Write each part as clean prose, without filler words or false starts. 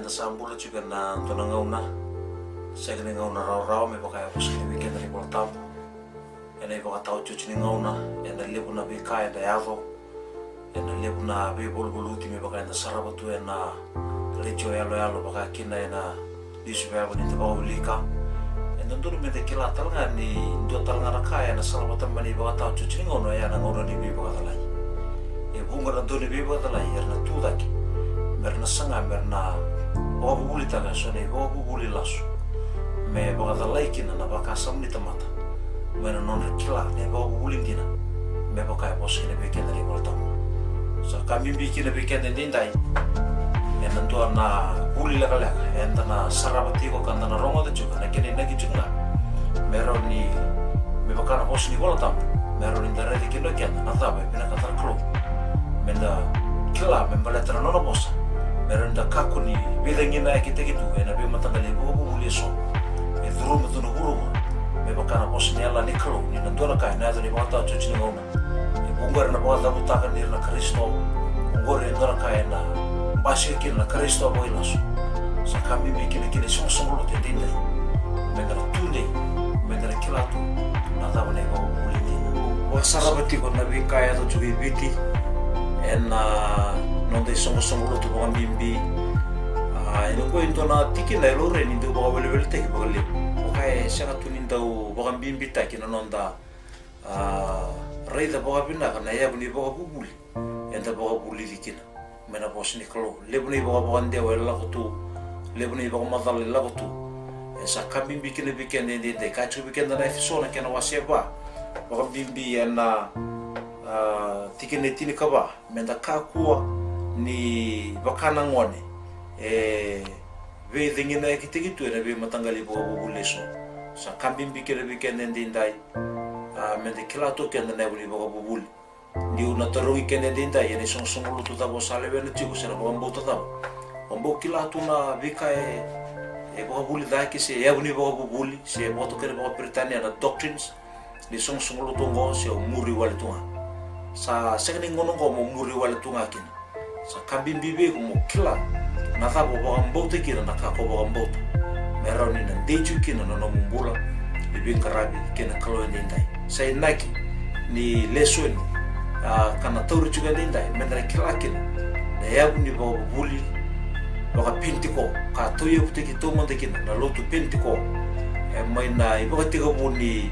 enda sambula juga na tona ngauna segni ngauna rau me baka apos kini weekend ri bola tampo ena iba tau cuci ni ngauna enda lebu na bika enda yavo enda lebu na be bolu ti me baka enda sarabatu ena lejo yalo baka kina ena disubaba ni taba ulika enda nduru me de kila talanga ni ndo talanga raka ena sarabatu mani baka tau cuci ni ngauna ya na ngauna ni be baka talai e bunga na doni be baka talai erna tudaki merna sanga merna o bubuli taga sone o bubuli lasu me baka laikina na baka samni tamata mena non kila ne o bubuli dina me baka posi ne weekend ri volta sa kami bikin ne weekend ndai ena tua na buli la kala enda na sarabati ko kanda na rongo de juga na kene na gijunga mero ni me baka na posi ni volta mero ni dare de kilo kenda na tabe pina kata klo menda kila me balatra no bosa merenda kakuni bidengina kita gitu ena be matangali bo buliso e duru mutunu buru me bakana posni alla ni kro ni ndora kai na ni bata chuchi ngona e bungar na bata butaka ni na Kristo ngore ndora kai na bashi kin na Kristo boilaso sa kami mikile kile songolo te dinda me dara tunde me dara kilatu na taba ne go buliti o sarabati ko na bi kai to chubi biti ena non dei sono tu bukan bimbi ini ko into na tiki na lore ni do baka bele te ko le okay sanga tunin do bukan bimbi ta kina non da reida baka bina kana ya buni baka bubuli enta baka buli dikina mena posni klo le buni baka bukan de wala ko tu le buni baka madal la ko tu esa kambimbi kina bikende de ka chu bikende na fisona kana waseba baka bimbi na tiki ne tini kaba menda kakua ni bakana ngone ve dingina kitu ena be matangali bo buleso sa kambimbi kere weekend ndai mende kilato kende na buli bo buli ni una toro weekend ndai ene son lu tuta bo sale bene tigo sera bo mbo tata mbo kilato na vika bo buli da ki se ya buni bo buli se bo to kere bo Britania na doctrines ni son lu to ngo se muri wale to sa segni ngono ngo mo muri wale to ngakin sa kambimbi be mo kila na thabo bo mbote kina na kako bo mbote meroni na deju kina no mumbula libin karabi kina kalo ndai sai naki ni lesson kana tauri juga ndai mendra kila kina na yabu ni bo buli bo ka pintiko ka toye kutiki to monde kina na lotu pintiko mai na ibo tigo buni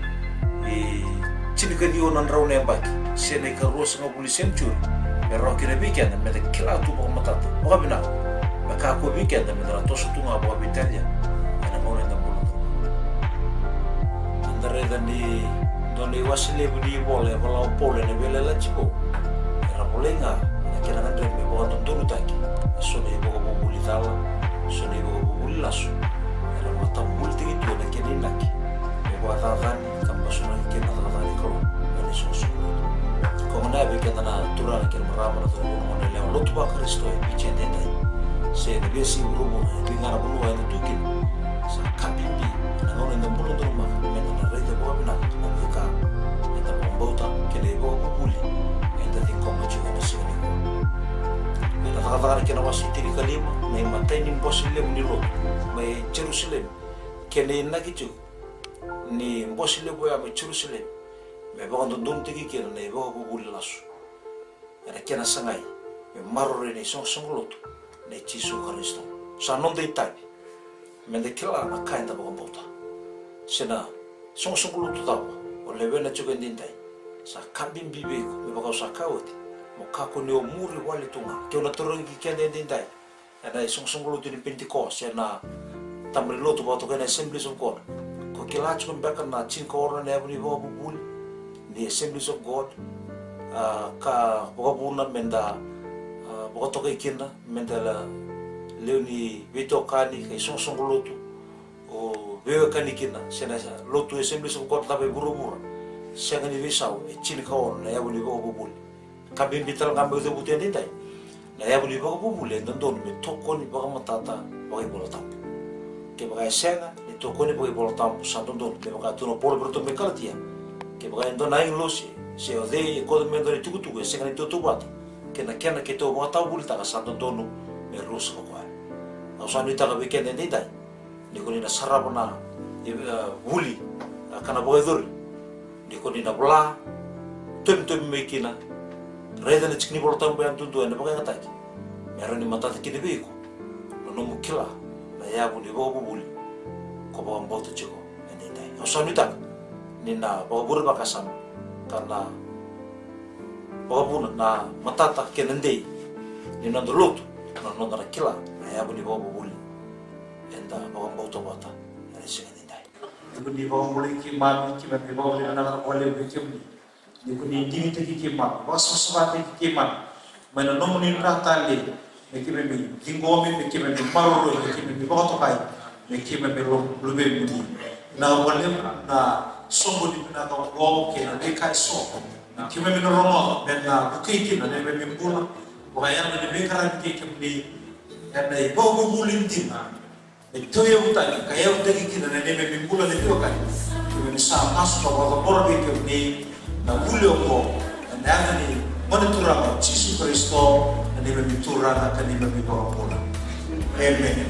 chini ka dio nan raune mbaki sene ka rosa ngabuli century pero kina weekend me de kila tu bo matata bo bina me ka ko weekend me dra tosu tu ngabo bitalia ana mo nda bulu ndare dani doni wasile budi bole bala pole ne bele la chipo era bolenga kina ngandre me bo nduru taki so ne bo bo buli dala so ne bo bo buli lasu era mata buli tigi tu na kini naki me bo atavani kambaso na kina atavani ko ne so so komana be kena na tura ke marama na to mo ne le lotu ba Kristo e bichende dai se ne be si rumo ni ngara bulu wa tukin sa kapimbi na ngone ndo bulu ndo ma me na rete bo bina na buka eta bombota ke le bo buli eta di komo chuga na sini me na tagara ke na wasiti di kalima me mateni impossible ni lo me Jerusalem ke ne na kitu ni impossible bo ya me Jerusalem me bondo dum tiki kena ne bo buli lasu era kena sangai me marore ne songoloto ne Jesu Kristo sa non dei tabi me de kila na kainda bo bota sena songoloto tawa o levena chuga ndai sa kambim bibe me bo sa kawti mo kako ne o muri wale tunga ke ona torongi kende ndai ana songoloto ni Pentecost na tamri loto bo to kana Assemblies of God ko kila chuga mbeka na chinko ora ne abuni bo buli the Assemblies of God ka bukabuna menda bukato kina menda la leoni vito kani kay songoloto o veo kani kina sena lotu Assemblies of God tabe buru sanga ni visau e chini ka on na yabu ni bo bubuli kabin bital ngambe to buti ndai na yabu ni bo bubuli ndon me tokoni ba matata ba ibola tampo ke ba senga ni tokoni ba ibola tampo sandon ke ba tuno polo berto me kalatia ke ba ndo na inlosi se o de ko me ndo tukutu senga ni to bata ke na kena ke to bata buli ta sandon me rusa ko Ausani tala weekend and dai. Nikoni na sarap na wuli kana boedur. Nikoni na bla tum mekina. Reda na chikni boltam bayan tuntu na pakai kata. Meron ni mata kini beko. No mukila na yabu ni bobu buli. Ko ba mboto chiko and dai. Ausani tala ni na bobur bakasam karena bobuna na matata kenendei. Ni na dulutu na no na kila na yabu ni bobu buli. Enda bawang bauto bata ada sing ndai ni bawang boleh ki mami ki mami bawang ni na boleh ki ni ko ni dimi te ki ma bas sabate ki ma mana no ni rata le me ki me jingomi me ki me maroro me ki me bauto kai me ki me lo be ni na boleh na sombo di na ka go ke na de kai so ki me no romo ben na ku ki na ne me bula o ya na de be karan ki ni na ibo bulin din itu ya utai kaya utai kita na neme mimbula ni tu kan kita bisa masuk ke bawah borbe ke ni na bulio ko na ni monitora ko Yesus Kristo na neme mitura na kanima mi bawah bola amen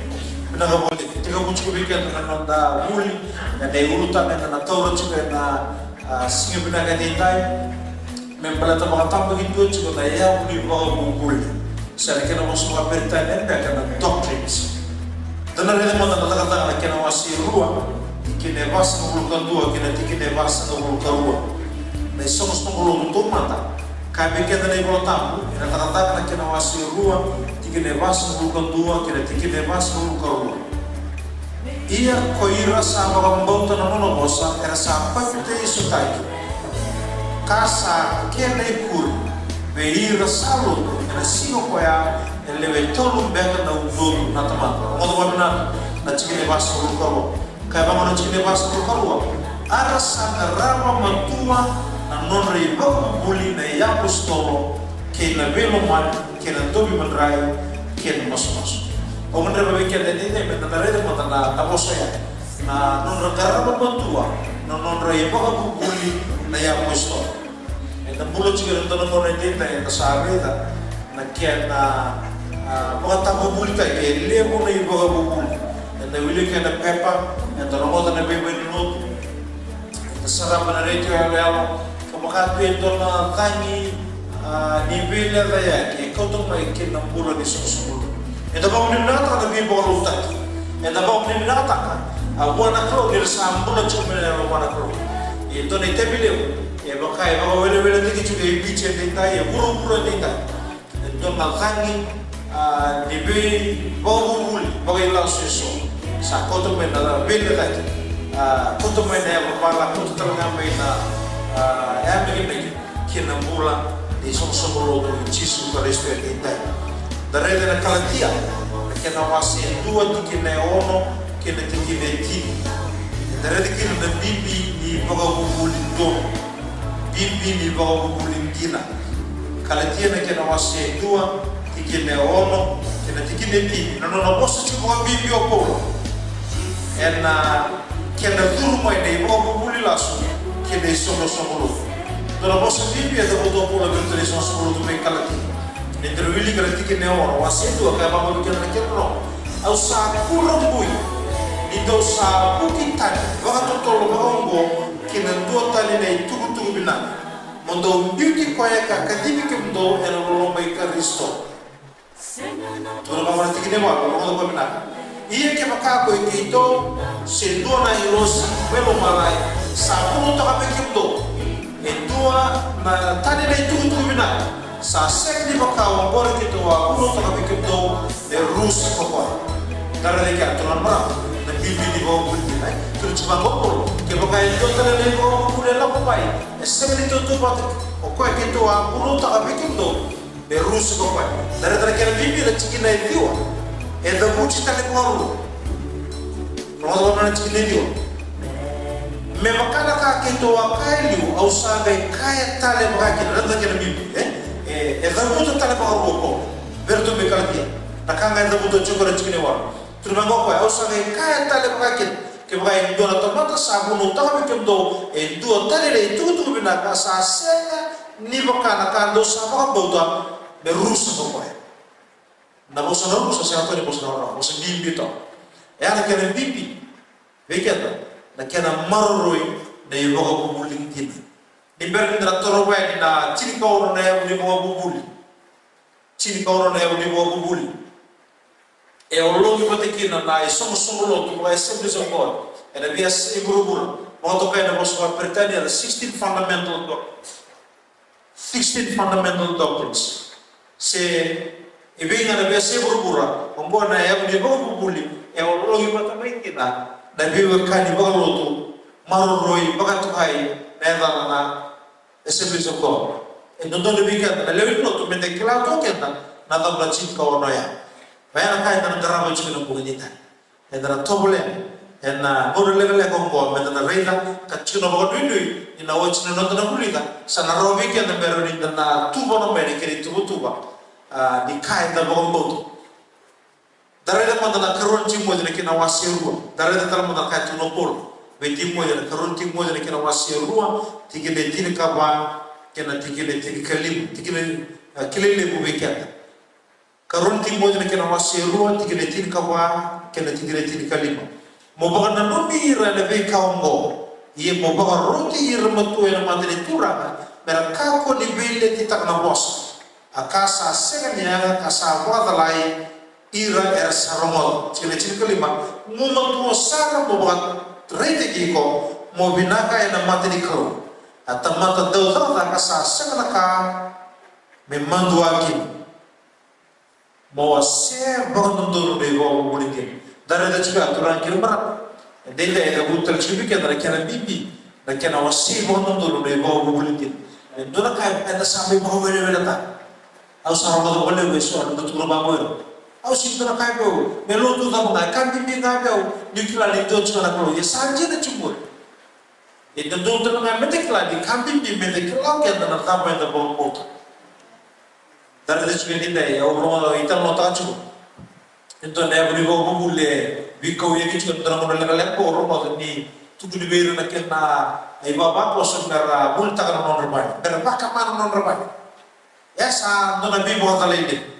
benar boleh kita butuh bikin dengan nanda buli na dai urutan na tawro juga na singa benar kan dai membela tamu begitu juga na ya buli bawah buli saya kira masuk aperta nenda kana doctrines. Dan ada yang mengatakan nak kena wasi ruang, kena was nunggu dua, kena tiga was nunggu dua. Nah, semua nunggu untuk mata. Kami kena ni kalau tamu, kena katakan nak kena wasi ruang, tiga was nunggu dua, kena tiga was nunggu dua. Ia koira sama kambau tanah nono bosan, era sampai kita isu tadi. Kasa kena ikut, beira salut, kena sino koya. Lewe tolong bengkel na udur na teman. Mau benar na cikine bas karo. Kaya bangun cikine bas karo. Arasa na rama matua na non riba buli na yapustolo ke na belo man ke na tobi manrai ke na mas. O man reba ke na dite na rede mo na taposo ya. Na non rama matua na non riba buli na yapustolo. Na bulo cikine tono mo na dite na sabe na ke na mga tamu-buli tayo, kaya lebo na yung mga bubuli. At nawili ka na pepa, at naromotan na bebe niluto. At sarap na rito yung alayaw, kumakatwento na tangi, nibila kaya, kaya ikaw itong maikin ng bulan ni Susulo. Ito ba kung niminata ka, nabibo ka lutat. Ito ba kung niminata ka, buwan ako, nilasang bulan siya minara buwan ako. Ito na itebiliw, baka wala-wala tiki juga yung biche din tayo, buro-buro din tayo. Ito malkangi, dibe bawu muli bagai langsung so sa koto mena benda lagi koto mena yang berpala koto terangam mena yang begini kena mula di somsomolo tu Yesus Kristo yang kita dari dari kalatia kena wasi dua tu kena ono kena kena ti dari kena bibi di bagai muli don bibi di bagai muli dina kalatia kena wasi dua kene ono kene tikine ti no posso ci mo bibi opolo ena kene durmo ene mo buli lasu kene sono lo no posso bibi e dopo opolo per te sono solo tu me calati dentro willi che tikine ono wasedo ka ba mo kene no au sa kurang bui indo sa bukitani ba to lo bongo kene do tali nei tugu bina mondo biuti ko ya ka kadimi ke ndo eno lo mai Kristo. Tudo bang nanti kita mau apa benar? Iya kita kako itu sendua na iros belo malai sapuno to kape kito etua na tani na itu benar sa sek di bakaw bor kito apuno to kape kito de rus ko karena dia tulan marah na bibi di bawah bulu ni terus cuma ngopol ke bakaw itu tani di bawah bulu la ko bai esem itu tu bat ko kito apuno to kape kito Berus ko pa. Dari kena bibi la cikina idiwa. Eda muci tali ngoro. Ngoro na cikina idiwa. Me makana ka kito wa kailiu au sagai kaya tali makaki na kena bibi. Eda muci tali ngoro ko. Berto me kalati. Nakanga eda muci cikora cikina wa. Turma ko au sagai kaya tali makaki. Ke bagai dona tomata sabun utama ke do dua tali le itu binaka sa senga ni makana ka do sama bauta berus ko pa na bosa na rusa sa ato ni bosa na rusa bosa bimbi to na kena bimbi wekenda na kena marroi na iboga bubuling tin ni berni na toro wa na chini kauro na ya ni boga bubuli chini kauro na ya ni boga bubuli olongi patikina na isomo lo to wa Assemblies of God and via iburu mo to kaya na bosa Britania the 16 fundamental doctrines 16 fundamental doctrines se ibinga na via iburu mbona ya ni boga bubuli olongi patikina na biwa kani baga lotu maroroi baga tukai na na Assemblies of God ndondo le bika na lewi lotu mende kila to kenda na tabla chit ka ono ya bayana kai na garaba chino ko ngita na tobole na ngoro le kongo mende na reida ka chino baga dwindui ina wochino no na kulita sana robi ke na bero ni na tubo no mede kiri tuba di kai na baga botu darada mandana karon timo de kina wasirua darada tala mandana kai tuno polo be timo de karon timo de kina wasirua tigile tini kaba kena tigile tini kalim tigile kilele bubekata karon timo de kina wasirua tigile tini kaba kena tigile tini kalim mo baga na nomi ra le be kaongo ye mo baga roti ir matu ena mandre turanga mera kako ni bele titakna bos akasa seganya kasa wadalai ira era sarongol chile kelima mumantu sara bobat rete giko mo binaka ena materi kro atamata dawda kasa segalaka memandu akin mo se bondondoro be go bulikin dare da chiga turan kirmara dele eda butal chibi ke dara kana bibi da kana wasi bondondoro be go bulikin dona kai eda sambe bo wele wele ta au sarongol bolle be so ndo turo ba mo au sintona kai beu melo tu da bunga kan bimbi ga beu nikla ni to chana ko ye sanje na chumur e da do to na mete kla di kan bimbi mete kla ke da na ta ba da bo ko dar de chwe da ya o ro ita no ta chu ento ne buri go bulle biko ye ki chu da mo le le ko ro mo ni tu du beru na ke na ai baba ko so na bul ta na no ba ber ba ka ma no ba ya sa no na bi bo ta le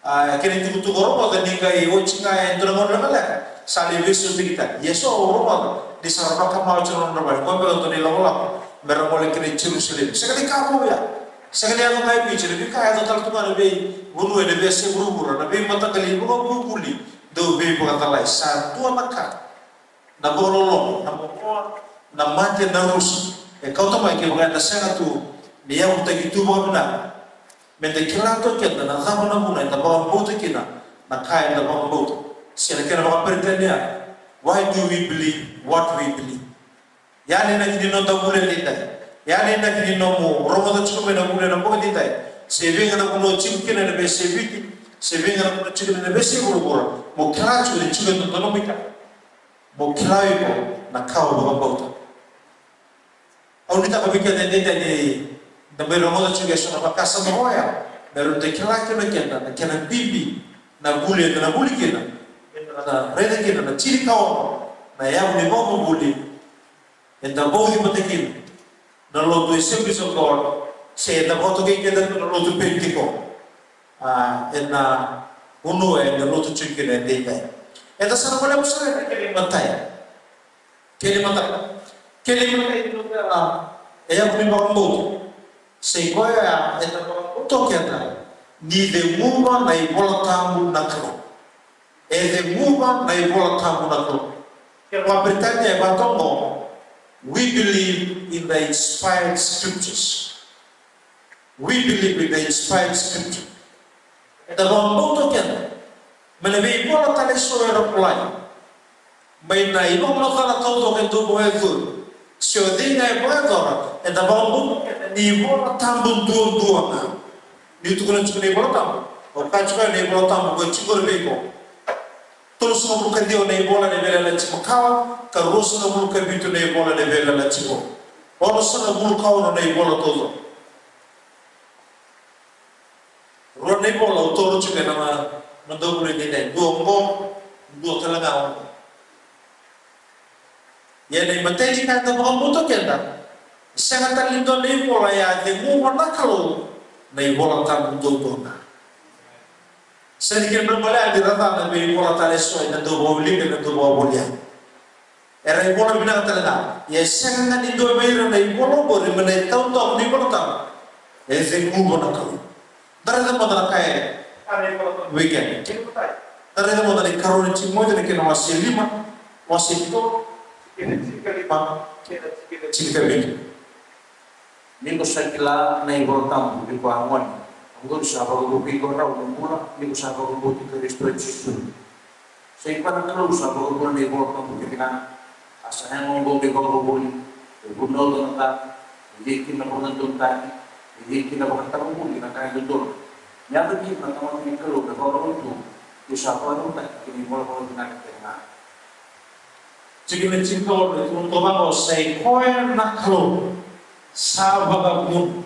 kini tu goro pada nikai wajinga yang turun orang lelak sali visu kita yeso orang pada di sana kamar turun orang kau betul ni lawan mereka boleh kini Jerusalem sekali kamu ya sekali aku kai bicara lebih kaya total tu mana be bulu ada biasa buru nabi mata kali bukan buli do be bukan talai satu anak na borolo na mati na rus kau tahu mai bukan ada satu dia untuk itu bukan mende kilato kenda na zamana muna ita bawa boto kina na kaya na bawa boto sila kena bawa Britania why do we believe what we believe yani na kini no tabule litai yani na kini no mo romo da chume na bule na boga litai sevinga na kuno chimkina na be seviti sevinga na kuno chimkina na be seguro mo klacho de chume no tonomika mo klayo na kawa bawa boto au nita kabika de da bero mo chuge so na kasa mo ya bero de kila na kena bibi na buli kena na rede kena na chiri kao na ya ni mo buli enda bo hi patekin na lo to Assemblies of God se da bo to ke da lo to pentiko ena uno e na lo to chuge na de kai enda sana mo le mo sana ke matai no ya ko ni mo segoya eta toketa ni de muma na ibola tambu nakro de muma na ibola tambu nakro kerwa Britania batongo we believe in the inspired scriptures eta bombo toketa melebi ibola tale soera play mai na ibola tala todo que tubo ezu se odinga e boa e da bombo ni bola tambu dua na ni tu kana chukune bola tambu o ka chukune ne bola tambu ko chukor be ko terus mo bukan dia ne bola ne bela la chimo kawa ka rosu na bulu ka bitu ne bola ne bela la chimo o rosu na bulu kawa ne bola todo ro ne bola o toro chukune na mando bulu ne dua talaga ya ne materi ka da bombo to kenda sangat terlindo ni bola ya de mu warna kalau nei bola tam do na sedikit berbalik di rata na be bola tale so na do bo liga na do bo bolia era bola bina tala ya senga di do be na bola bo re mena tau tau di bola tau e se mu bona ko dara da modana kai ane bola weekend dara da modana karone ci mo de ke no wasi lima wasi to ene ci lima ci be Minggu sakila na bola tau di kuangon Ngul sahabat rupi kora umumnya, minggu sahabat rupi Kristo Yesus. Sehingga kalau sahabat rupi nego kamu kita asalnya ngomong nego rupi, berbunyi tentang, jadi kita bukan tentang, jadi kita bukan terumbu kita kayak betul. Nyata kita teman ini kalau berkorban itu sahabat rupi ini bola kita tengah. Jika mencinta orang itu untuk apa? Saya kau nak kalau sahabat pun,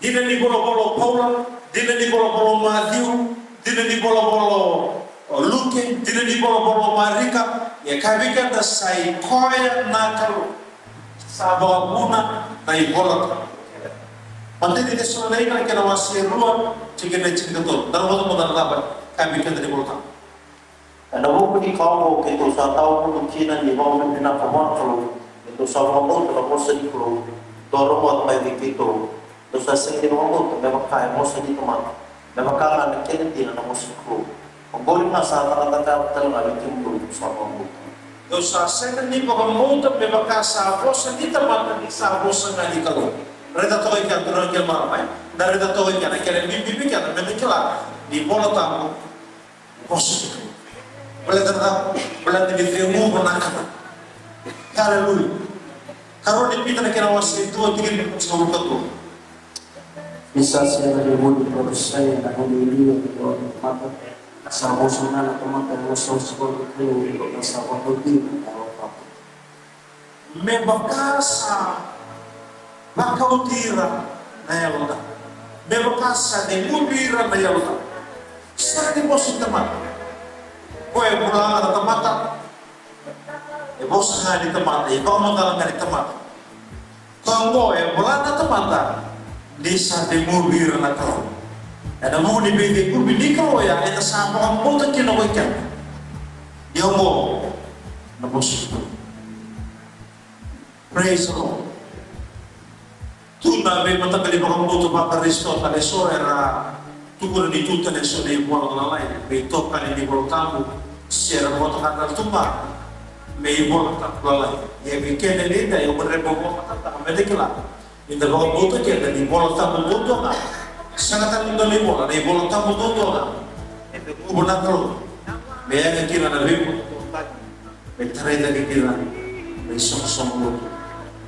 dia ni bola Paula. Dina di bolo-bolo Matthew, dina di bolo-bolo Luke, dina di bolo-bolo Marika, ya kabika da sai koya nakalo sababuna na ibola. Mante di desona ina kena wasi ruwa cigena cingato. Dan waktu modal laban kabika da di bolo. Ada buku di kau kita usah tahu pun Cina di bawah pimpinan pemotor itu sama pun terlalu sedih kalau dorong buat baik itu. Terus saya sendiri ngomong, memang kaya mau sedih teman, memang kangen kini tidak ada musikku. Menggolong nasa kata-kata terlalu timbul sama ngomong. Terus saya sendiri ngomong, memang kasa bos sedih teman di sa bos ngali kalau. Reda tahu ikan turun ikan maramai, dari reda tahu ikan bibi ikan memikirlah di bola tamu bos itu. Boleh tetap boleh diterima benar. Kalau lu, kalau dipikir kena wasi itu tinggal semua betul. Bisa saya berbuat pada saya dan memilih untuk mata sama sama atau mata musuh sekolah itu untuk sama itu apa mebakasa makautira na yalda mebakasa de mubira na yalda sa di bosu teman koe pulang ada temata e bosu na di temata e kau menggalang di temata kau koe pulang ada temata desa de mubir na kau ada mau di bete kubi di kau ya eta sama ang puta kina ko ikan yo mo na bosu praise the Lord tu na be mata kali bakang puto pa Kristo tale so era tu ko di tuta de so de buona la lai be to kali di voltamu sera mo to kan tumba me buona ta la lai ye be kene de da yo berebo mo mata ta me de kala inda bakang puto ke da di voltamu puto na sangat lindo ni bola di voltamu puto na ende ku bona kalo me ya kira na be me tare da kira me so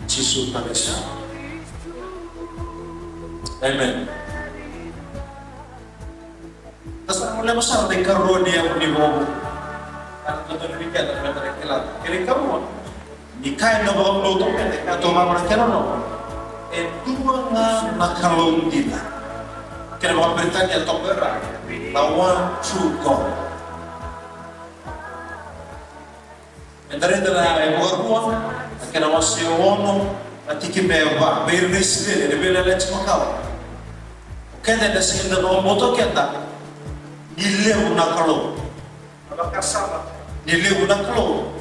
Jesus pada siya. Amen. Tapos ang mula masarap ay karoon niya ang unibo. At ito na bigyan at may tarekilala. Kaya karoon, di kaya na ba ang luto? Kaya ito mga mga karoon. E dua nga nakalong dita. Kaya mga Britanya ito pera. The one true God. E dari na ay mga ruwan. Kena wasi ono atiki beba beirisile de bela lech makau kena da sinda no moto kenda nile unakalo abakasaba nile unakalo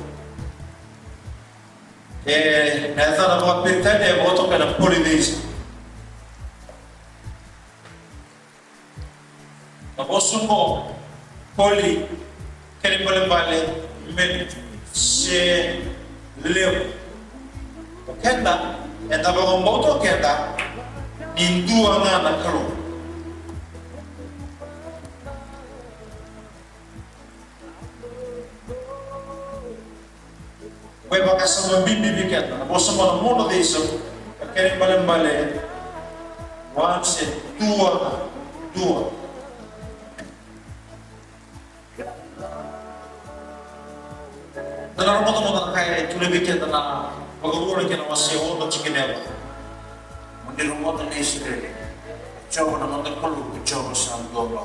nasa na mo petane moto kena police abosumbo poli kene pole bale men se leo kenda eta ba moto kenda ni dua nga na kalo we ba ka sama bibi kenda bo sama mono de iso kene bale once dua Tanah moto kaya itu lebih kita na pagawala kaya masih ono chikineba. Mandi rumah na isre. Coba na mata palu coba sang dola.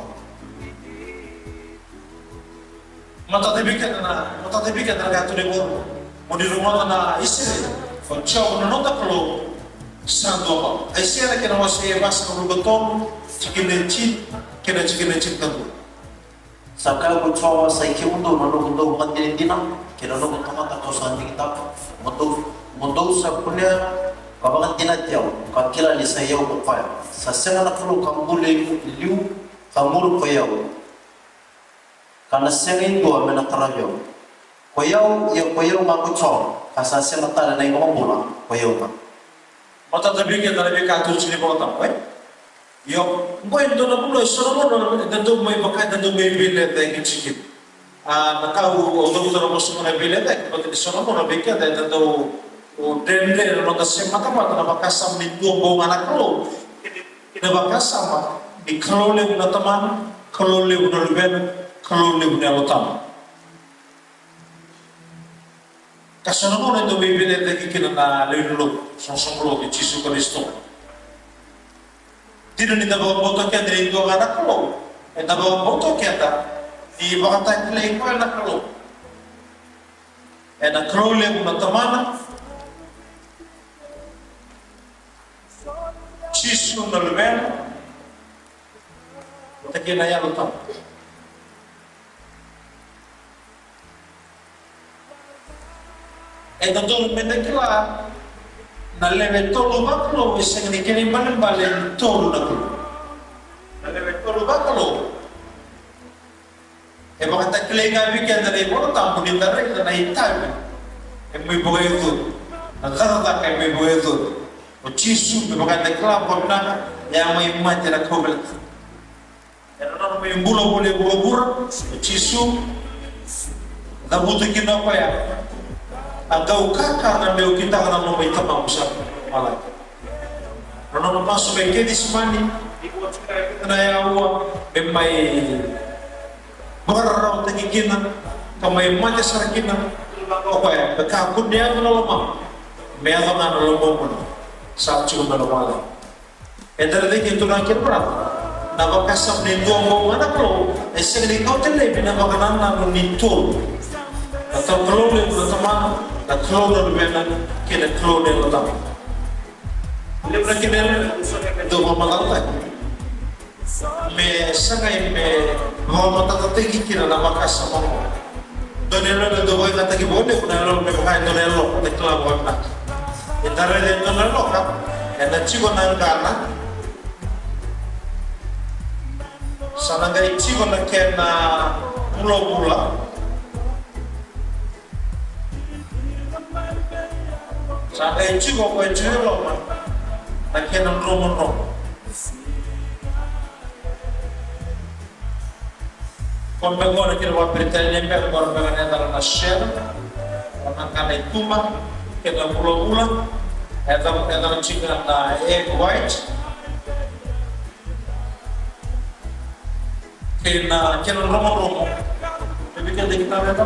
Mata tibikan na gato de bor. Mandi rumah na isre. Coba na nota palu sang dola. Aisyah na kaya masih basa rubaton chikinechin kena chikinechin kadu. Saka ko chowa sa ikimundo no mga tinindina kinano ko tamata ko sa kita mundo sa kunya kabangan tinatyaw kakila ni sa yaw ko kaya sa senga na kulo kambuli liu kamul ko yaw kana senga indo amena karabyo ko yaw ma ko chowa kasa senga tala na ko mambula ko yaw ka mata tabi ke dalabi ka tu chini ko tam yo boy do na bulo soro no da do mai baka da do mai bile da ke chiki na ka o do to mo so na bile da ko de soro no be ke da do o dende no da se mata mata na baka sam ni do bo mana ko ina baka sama di kalole na taman kalole na ruben kalole na lotam kasano no do be bile da ke kina na le lo so so lo ke Jesu Kristo Tino ni dabaw boto kaya dili ko anak ko. Dabaw boto kaya ta di baka tayo play ko anak ko. Na krole mo tamana. Chisu na lumen. Taki na yan utam. Dadong medekla naleve tolo baklo isang ni kini balen tolo na ko naleve tolo baklo baka takle nga bigyan na rin mo tampo din na rin na itab may buhay ito nagkakata kay may buhay ito o chisu baka takla pag na ya may mati na kobel na may bulo o chisu nabuto kinapa ya Agau kakak na leo kita kana mo may tamang usap malay. Ano na paso may kedis mani, na yawa may bararaw tagiginan, kamay mati saraginan, o kaya kakakun niya na lamang, may atang na lamang mo sa atsyo na lamang. Darating ito na kinprat, nabakasam ni doon mo anak lo, sige ni kau tele pinabakanan na nito. Atau kalau dia berteman, dan kalau dia benar, kita kalau dia berteman. Dia berkini itu memakai. Me sangai me mau matatai kira nama kasar mau. Donelo le doa kata kibode, donelo me pakai donelo, deklar buat nak. Intara dia donelo kan, enda cigo nangkana. Sana gay cigo nakena pulau. Sampai cigo ko cigo ma nakena romo kon be gona kila wa Britania be gona be na dara na share ona kana ituma kena pulo ada chicken na egg white kena romo tapi kan kita lihat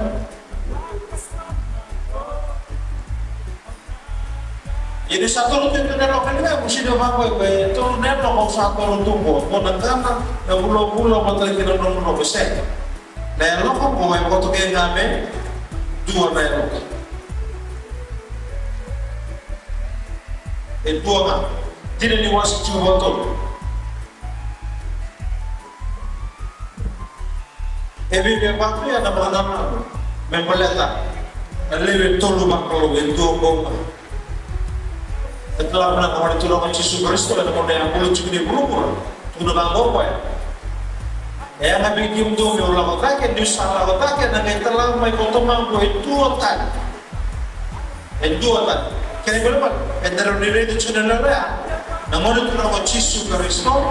Jadi satu rutin nero kanina mesti dia makoy be to nero mo satu rutin ko nagana na bulo matay kinano no bese. Nero ko mo ay ko to kay ngame dua nero. Dua ka. Tidak niwas ciu botol. Ebi be bakto ya na banana memboleta. Lewe tolu baklo itu ko. Setelah pernah kemarin tulungan Yesus Kristus dan kemudian yang bulu cumi bulu sudah bangor ya. Yang nabi kim tu ulang otak yang disalah otak yang nanti telah mai potong itu otak. Kini berapa? Entero nilai itu sudah lara. Namun itu tulungan Yesus Kristus.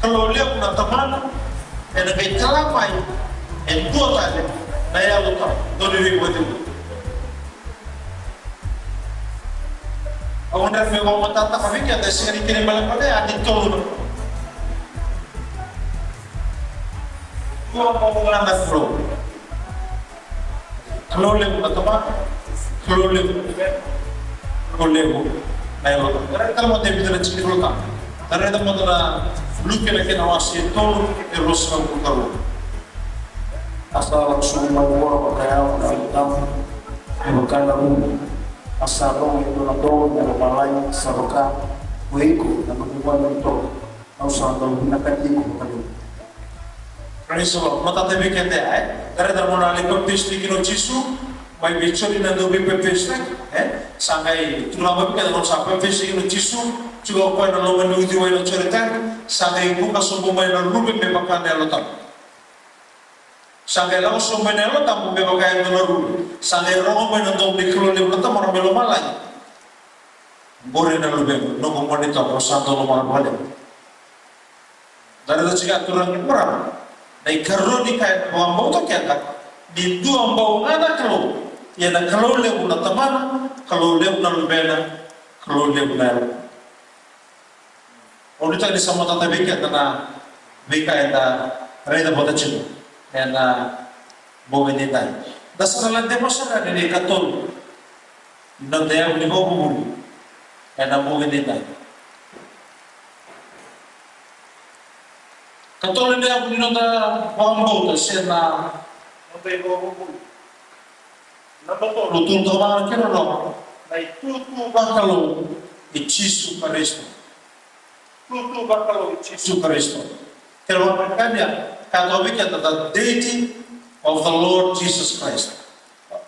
Kalau dia punya teman yang nanti telah mai itu otak. Naya otak. Dua ribu itu. Awak dah memang mata tak kami kita sekali kini balik pada adik tolu. Gua mau mengangkat flow. Kalau lebu atau kalau lebu, naik lo. Karena mau tapi tidak ciri lo tak. Karena itu mau tidak lu kira-kira awasi tolu terus kamu kalau. Asal semua orang berkaya dalam bukan lalu asarong itu nado na malay sa roka kuiko na magbuwan nito au sa daw nakatiko kayo Praise the Lord. Mata tebe kende ay. Dari dar mona le baptis ni kino Jisu. Mai bichori na do be baptis sangai tulama bi kada sa baptis ni kino Jisu. Juga ko na lo manu di wai no cerita. Sangai buka sombo mai na rubi me bakane lo tam. Sangai lo sombo mai na lo tam me bakane no rubi. Sangai ro mai na do be klo le lo tam ro me lo malai. Bore na lo be no ko monita ko santo lo mal bale. Dari ciga turang kurang. Dai karoni kai ambau to kenda di dua ambau ngana kalau ya na kalau le una tamana kalau le una lubena kalau le una onita di sama tata beka na beka enda reda bota chido ena boveni dai da sala de mosara de katol no de ni bobu ena boveni dai Katolin dia punya nota bambu tersena, nota bambu. Nampak tu, lutun tawa kira lo, naik tutu bakalo Yesus Kristus. Tutu bakalo Yesus Kristus. Kalau mereka dia, kata mereka tentang deity of the Lord Jesus Christ.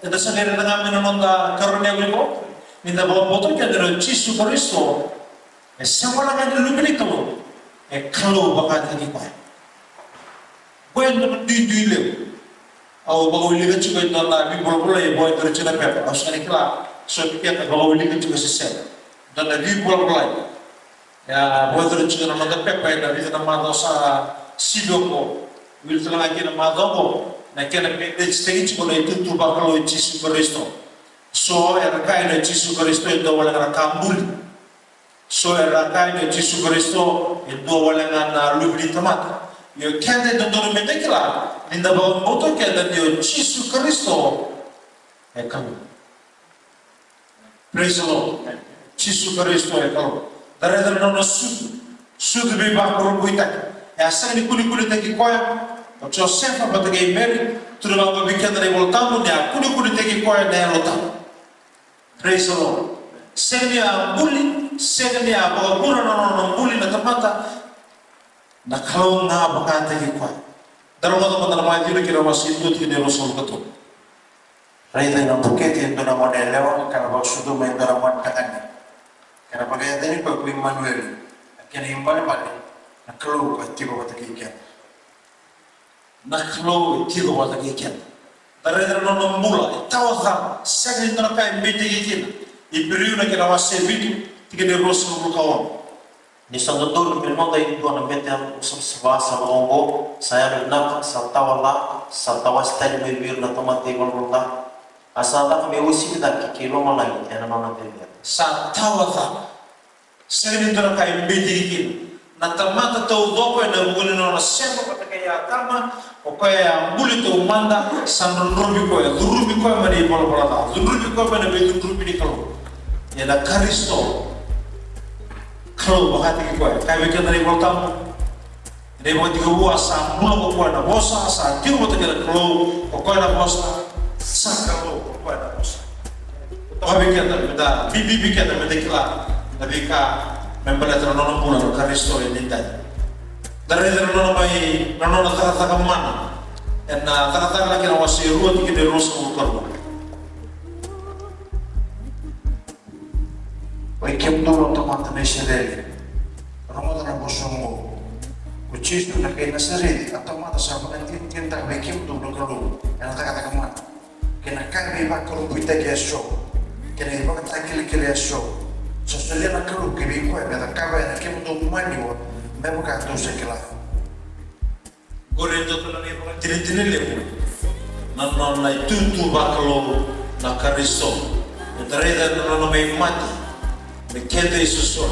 Itu sendiri dengan menonton karunia beliau, minta bawa foto kita dari Yesus Kristus. Semua orang yang dulu kalau, kalau bakat lagi kuat. Boy no di le au bawli ga chuko to na bi bolo bolo e boy to china pe au sani kla so bi ka bawli ga chuko se da na bi bolo bolo ya boy to chuko na ma pe pe da bi na ma do sa sido ko wil to na ke na ma do ko na ke na pe de stegi chuko na tu ba ko Yesus Kristo so era kai na Yesus Kristo e do wala na kambul so era kai na Yesus Kristo e do wala na lubli tomata Yo kende dondoro medekila ninda ba moto kende dio Yesus Kristo kamu. Praise the Lord. Yesus Kristo kamu. Dari nono sudu be ba ko buita. Ya sani kuli teki koya. Joseph ba teki Mary turba ba bikenda re voltamu dia kuli teki koya na lota. Praise the Lord. Segnia bully, segnia ba ko nono bully na tamata. Na kalau na bakante ki kwa daro mo to na jiro kira wasi tu ti de rosol kato raita na buketi ndo na model lewa kana ba sudu me daro man katani kana ba ga deni pa ku Emmanuel kana imbale bale na kalau ka ti ko bataki kya na kalau ti ko bataki kya daro no mula tawaza sagin ndo ka mbiti ki ibiriu na kira wasi bitu ti de rosol ko kawon Ni sangatul milmo tay do na metem usap sa bongo saya nak sa tawala sa tawas tay bibir na tomate golta asata kami usi kita kilo malay yana na tebia sa tawala segini do kay bidikin na tamata to do ko na bugun na sema ko kaya kama o kaya bulito manda san rubi ko mari bol bolata rubi ko na be rubi ni kalo yana Kristo kalau bahati kau, kau bikin dari voltamu, dari waktu kau asa mula kau na bosa asa, kau betul kira kau na bosa, sa kau na bosa. Kau bikin dari benda, bibi bikin dari benda kila, tapi kau membalas nono mula Kristo ini tadi. Dari nono mai nono tata kemana? Karena tata lagi na wasi ruat kita dari rosu kau. Kem duro tomata na sireli. Ramada na bosomo. Uchisto na kay nasarili at tomata sa mga tinta may kem duro kalo. Yan kata kaman. Kena kami ba kalo buita kaya show. Kena iba kata kili show. So sali na kalo kibi ko ay beta kaba na kem duro mani mo. May mga kato sa kila. Gore to lang iba tini lepo. Nanon na tutu ba kalo na Kristo. Utareda na may mati. Kete Yesus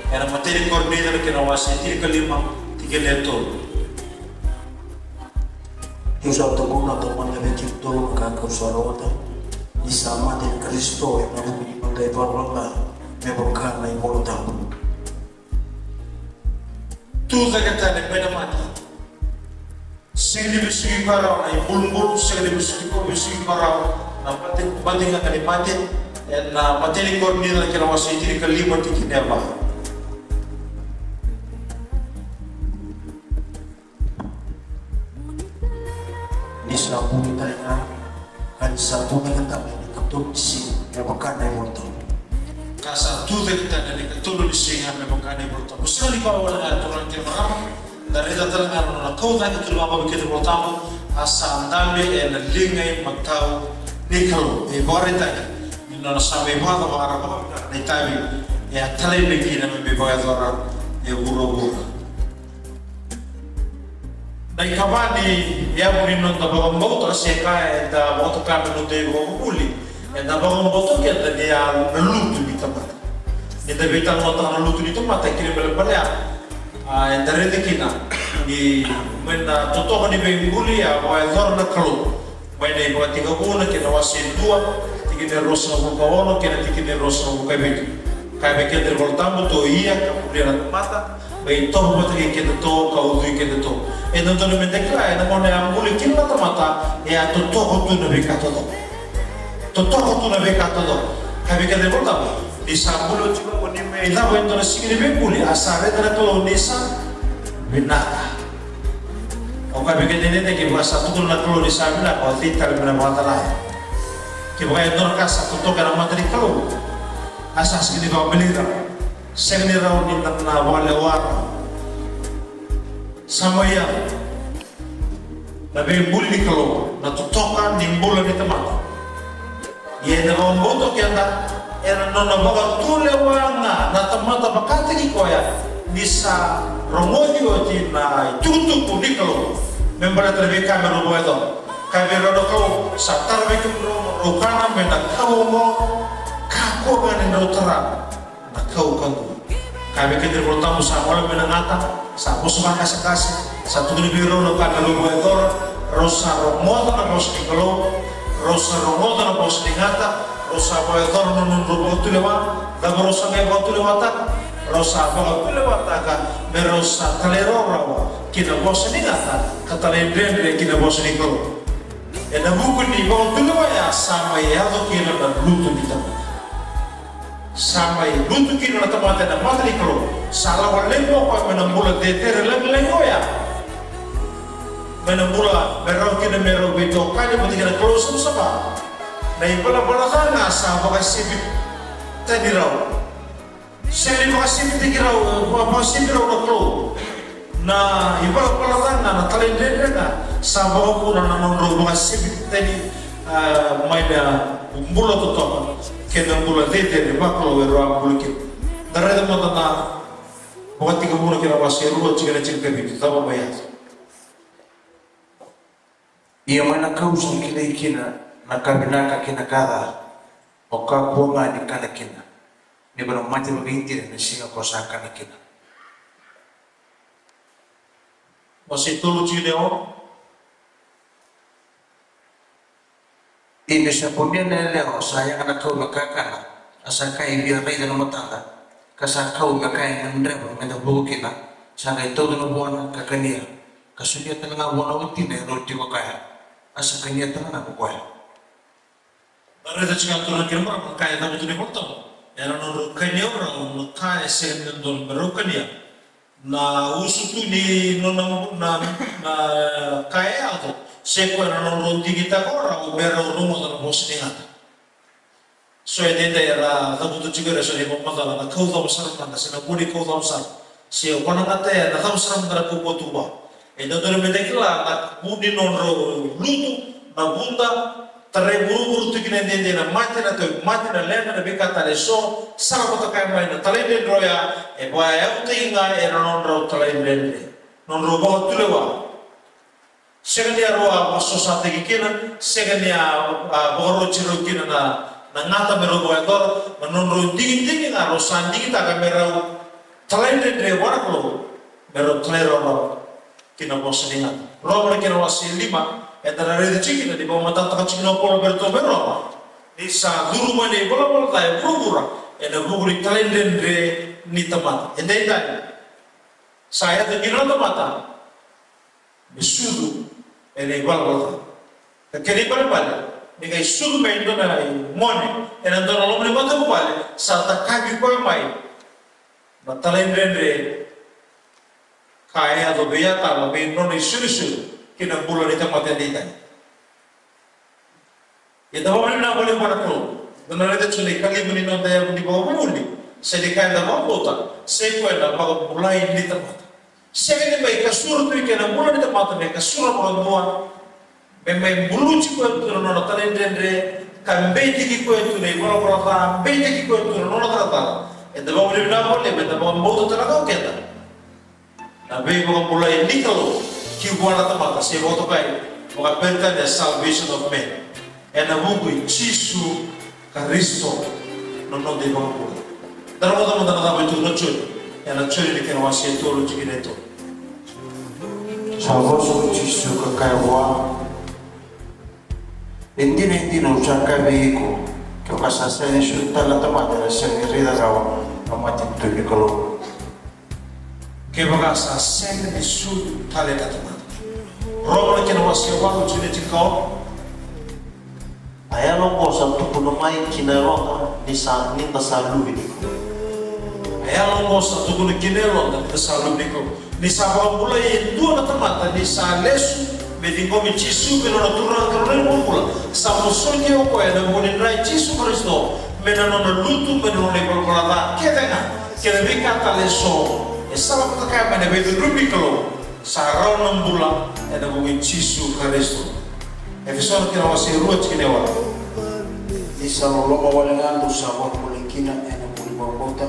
era materi coordinator que não assistir kalima tikeleto Yusa tokuna tomana veki tolo kaka usarota di sama de Kristo yang nabi pada evaluasi mebokan na imolta tu zakata ne pena mati segini bisugi para na bulbul segini bisugi para na penting akan mati na materi coordinator que não assistir kalima tikineba sa bumi tayo kan sa bumi ng tabi nagkatulog si nabakan na iborto. Kasa tude kita dari ketulu di singa memang kane bertemu. Sekali kau wala aturan kemaram dari datang na kau tadi kelima begitu bertamu asa andambe na lingai magtau ni kalau bore tadi nina sabe bada bara ba ni tabi ya tale begi na me boya zora guru. Dai kabani ya buri non da bagam moto seka da moto kami no de go uli e da bagam moto ke da dia lutu di tempat e da beta moto na lutu di tempat kire bele bele e da rede kina di mena toto ni be uli ya wa zor na kalo mai nei bo tiga bona ke na wasi dua tiga de rosa ko ono ke na tiga de rosa ko kai be ke de voltambo to ia ka pulia na mata be to mo ke de to ka u ke de to e non tono mente kla e na mone ambuli killa tamata e a to hotu na be ka to hotu na be ka to kai be ke de voltambo di sambulo chiba oni me ila wento na sigiri be puli asare dana to nisa binata o kai be ke de ne ke basa to na to di sabila o tita be na mata la ke vai no casa to ka na mata di kalo asas gini kau belira segni raw ni na wale war samaya na be bulli kalo na tutoka ni mbola ni tama ye na omboto kianda era nona boga tule wanga na tamata bakati ni koya bisa romodi oti na tutu ni kalo membara terbe kamera boedo kamera do kau satar be kumro rokana be na kau mo kako gani na utara na kau kangu kami ketir bertamu sama oleh menangata sa pusma kasih satu ni biro no kana lo boedor rosa romoda na bos ni kalo rosa romoda na bos ni ngata rosa boedor no nun tu lewa da rosa ngai botu lewa ta rosa botu lewa ta ka berosa talero rawa kina bos ni ngata katale brende kina bos ni kalo e na buku ni botu lewa ya sama ya do kina na lutu ni ta sampai buntu kini na tamate na matri kalo salah walembo pa menambula detere lengo ya menambula merau kini merau beto kali pati kena kalo sama na ipala kana sa baka sibit tadi raw seli baka sibit tadi raw baka sibit raw na kalo na ipala kana na talendere na sa baka puna na nonro baka sibit tadi may na mula tutok kena mula dede baklo ero ambulke darada matana bawati kamuna kira basiru chigana chilka bi taba mayat Ia mana kau kina ikina na kabinaka kina kada o ka kuanga ni kana kina ni bana mati bagintire na singa ko sa kana kina masitulu chideo ini sa punya leo saya anak kau makakana asa kai biar rei dan matanga kasa kau makai mandrebo ngada bukina sa kai todo no bona kakania kasulia tanga bona uti ne roti ko kaya asa kania tanga ko kaya darada chiga tuna kirma kaya da butune portamo era no kania ora no kaya sen don berokania na usutu ni no na kaya ato seko na non kita kora o bero rumo da bos ngata so edenda era da butu chigere so ni bomba da na kauda besar na sina budi kauda besar se o kona ngata ya na besar na ko botuba e da dore medekila na budi non ro lutu na bunda tare buru tu kine dende na mate na lena na bekata le so sara bota kai mai na tale den roya e boya ya utinga era non ro tale den non ro bo tulewa segania roa masosate kikina segania boro chiro kina na ngata mero boedor manonro dingin na rosan dingin ta kamera talende de warako mero tlero no kina bosninga roba kina wasi lima edara rede chikina di bawah mata tak chikina polo berto bero di sa guru mane bola ta burubura eda guru talende de ni tamat edenda saya de kina tamata bisudu ele igual volta aquele para ninguém sudo bem dona mone ela dona lombre bota igual salta cabe com mai batalendre kaya do beya ta be no ni suru que na bulo ni tamate dita Ya da wala na wala para ko. Dona rete chule kali muni no da ya ni ba muli. Se de kai da ba bota. Se ko na ba mulai ni ta mata. Se ne ba ka sur tu ke na mula ni ta mata ne ka sur ba mo. Me me bulu chi ko tu no ta ndendre kan be ti ko tu ne wala wala ta be ti ko tu no ta ta. E da ba wala na wala me da ba mo ta na ko ke ta. Na be ko mulai ni ko ki wala ta mata se bo to kai. O ka penta the salvation of men. E na Mungu Yesu Kristo non devo ancora. Da una domanda da mai tu non c'è. E la c'è che non si è tolo ci detto. Salvoso Yesu ka kaiwa. Hindi no chaka beko. Kyo kasasane su tala tamata na siyang irida rawa. Amatin tu ikolo. Che bagasa sempre su tale da tamata. Roma che non si è quando ci detto Ayalo ko sa tukuno mai kinarota ni sa ni tasalubi ko. Ayalo ko sa tukuno kinarota ni tasalubi ko. Ni sa bula e dua na tamata ni sa lesu me dingo mi Cisu me no turang karone mula. Sa mosonye ko e na moni rai Cisu Kristo me na no lutu me no ne kolkolada kedenga. Kene vika taleso e sa ko ka me ne be rubikolo. Sa raunam bula e na moni Cisu Kristo. Efeso que não se ruot que ne wala. Isa loloma wala ngando sa wak mulingkina e na mulibabota.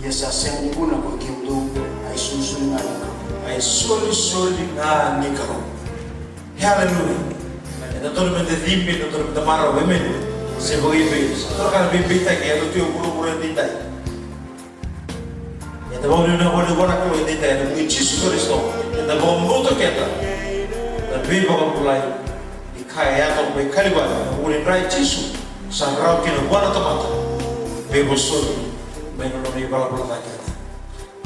Ia sa sengi kuna ko kimdu ay susun ngani. Ai soli na nikaro. Hallelujah. E da todo mente dimpi, da todo mente mara o men. Se voi be, todo kan be ta que do teu bulu de dai. E da bom na wala ko de dai, no Jesus Cristo. E da bom moto que ta. Da be bom pulai. Kaya atau bekali ba uli rai Cisu sangrau kina buana tamata bebo sol beno no ni bala bala kita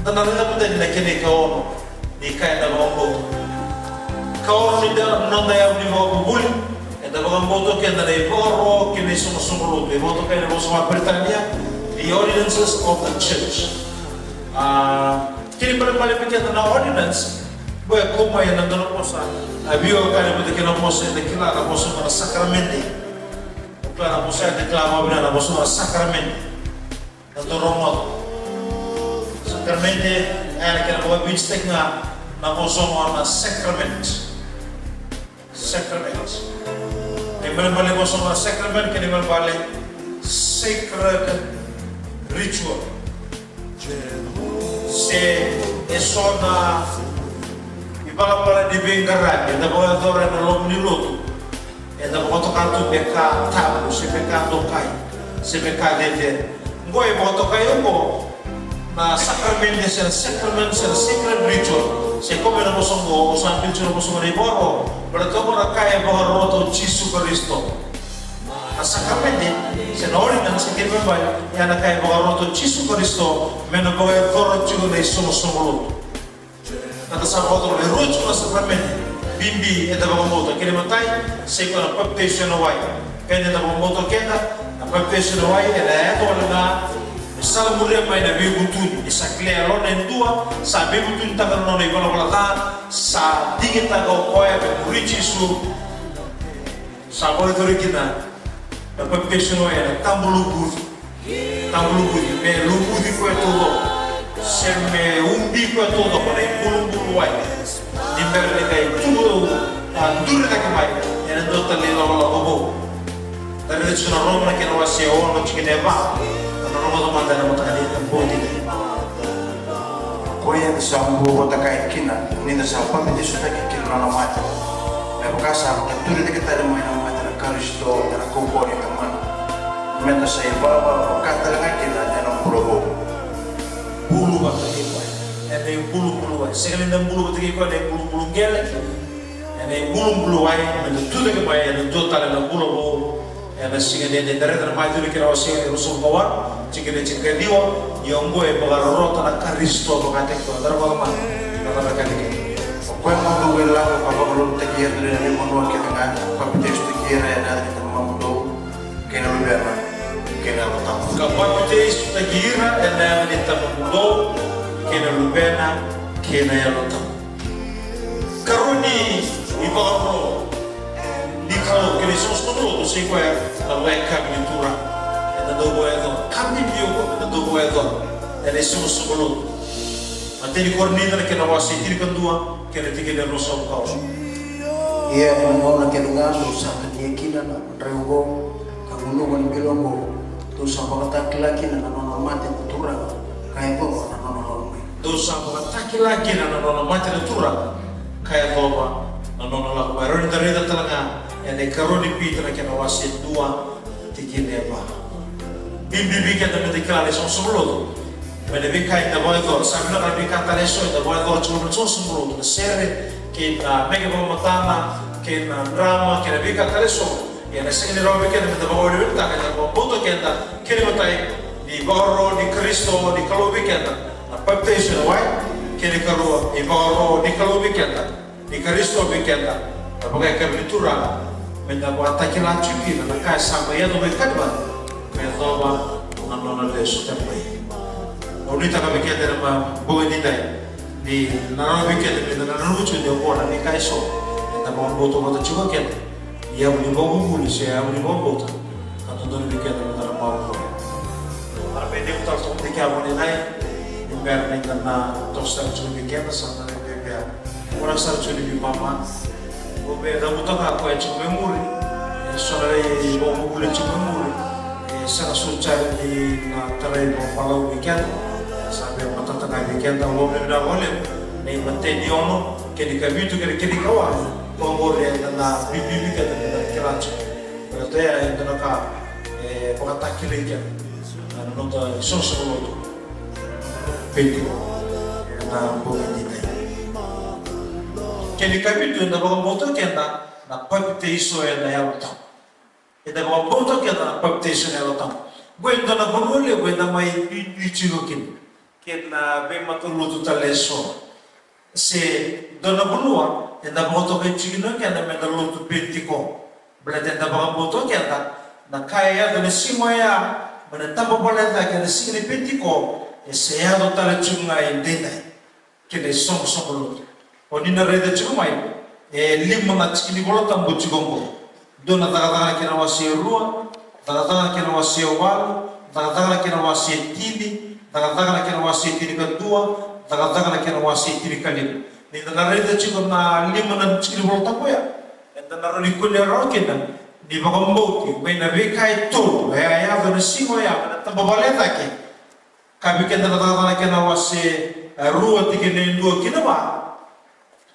dan nanda pun tadi nak kene kau ni kaya da bombo kau ni da nanda ya ni bombo buli da bombo to kena da boro kene sono sono bebo to kene sono Britania the ordinances of the church kini pada balik pikir tentang ordinance Boy, como é na dona moça, havia o cara que não moça declara a moça para sacramento. Declara a moça declara a moça para sacramento. Na dona moça, sacramento é que não vai vir na moça para sacramento. Sacramento. Lembra vale moça para sacramento que lembra vale sacred ritual. Se é só na Bala di bengara, e da boa dora na lom ni loto, e da boto kanto beka tabu, se beka tokai, se beka dede. Ngoi boto kayo mo na sacrament se sacred ritual. Se come na mosongo, o san pincho na mosongo ni boro, pero to mora kaya boha roto Cisu Kristo. Na sacrament se na ordinance ke ba ya na kaya boha roto Cisu Kristo, meno boha dora chugo na isomo somolo. Kata sahabat oleh rujuk na sacramento bimbi eta bagamoto kene matai se ko na baptismo na wai kene na bagamoto kena na baptismo na wai ela eto na sala muria mai na bibutun isa clear lo na dua sa bibutun ta no na ikola kolata sa digita ko koya be murici su sa boy dori kina na baptismo na tambulu budi me lubudi ko todo se me umbi ko todo con el bulu wai di berne kai tudo dure da mai era dotta le lo bobo dari le sono Roma che non si ono ci ne va non lo domanda na mutani bodi Koya sambu kota kai kina ni da sa pamiti su taki kina na mata. Me bukasa ka turi de kita de mai na mata na Kristo na kokori teman. Meta sai baba kata dengan kina na probo. Bulu bata iko ada yang bulu sekali dan bulu bata iko ada yang bulu gele ada yang bulu wai menentu de mai ada total na bulu ada singa de dari maju ni kira osia rusul kawan cikene diwa yongo e bagar rota na Kristo bakate ko dar ba na bakate ke Koya mo do la ko ba ko te kier de ni mo no ke nga pa texto kier na de mo do ke no berna ke na ta kapatez tagira ena ni tamudo kena lubena kena yalota karuni ibaro ni kao kene sostono samboloto sei kwa na weka mitura na dogo edo kami biyo na dogo edo ele sumo samboloto materi cornita na kena wasi tiri kandua kena tigene rosa ukao Ia ngona kenunga dosa ketiakina na reugo kagunungan bilongo dosa pakataki laki na nona mate natura kaya to na nona lomai dosa pakataki laki na nona mate natura kaya to na nona lomai roni dareda talaga ene karoni pita na kena wasi dua tigene ba bibi kena medikale son solo Mene vika ina boy go, sabina na vika taleso ina boy go chulo so sumuro na sere ke na mega bo matana ke na drama ke na vika taleso ya na singini robe ke na bo wori ta ka bo boto ke na ke ni matai di goro di Kristo di kalobi ke na baptism wai ke ni kalo di goro di kalobi ke na di Kristo bi ke na boga ke litura mena bo atakila chuki na ka samba ya do be kadba me do ba na nona leso tempai Unita kami kita nama bukan ini di narawa kita di narawa cuci dia orang ni kaiso kita mau boto juga kita ia boleh bawa bulu saya boleh bawa boto atau dulu kita nama bawa bulu tapi dia betul betul kita boleh naik biar ni karena tostar cuci kita sama dia orang sar cuci mama obe dah betul aku cuci memori soalnya bawa bulu cuci memori sana sucar di terai bawa weekend sampai mata tengah weekend tahu boleh dah boleh ni mati di ono kini kami tu kini kawan pengorek na bibi kita dengan kerancu berarti ya itu nak pengatak kiri kan nonton sosok itu penting na boleh ni kini kami tu na bawa motor kita na pagte iso ya na yalta ida bawa motor kita na pagte iso na yalta gue itu na boleh gue na mai ichirokin kena bematul tu taleso se dona bulua enda boto ke chino kena medalo tu pentiko blete enda boto kena na kaya dona simoya menetapa boleta kena sini pentiko se ya do tale chunga indena kene som lu onina reda chumai limma na chini bolota mbuchi gongo dona daga kena wasi rua daga kena wasi wal daga kena wasi tili daga kena wasi tiri kedua, daga kena wasi tiri kali. Ni daga reda chico na lima na chini volta koya. Enda na roli kulia rokena di bagamboti, wena vika itu, ya do simo ya, na tababaleta ke. Kabi kena daga kena wasi rua tikene dua kena ba.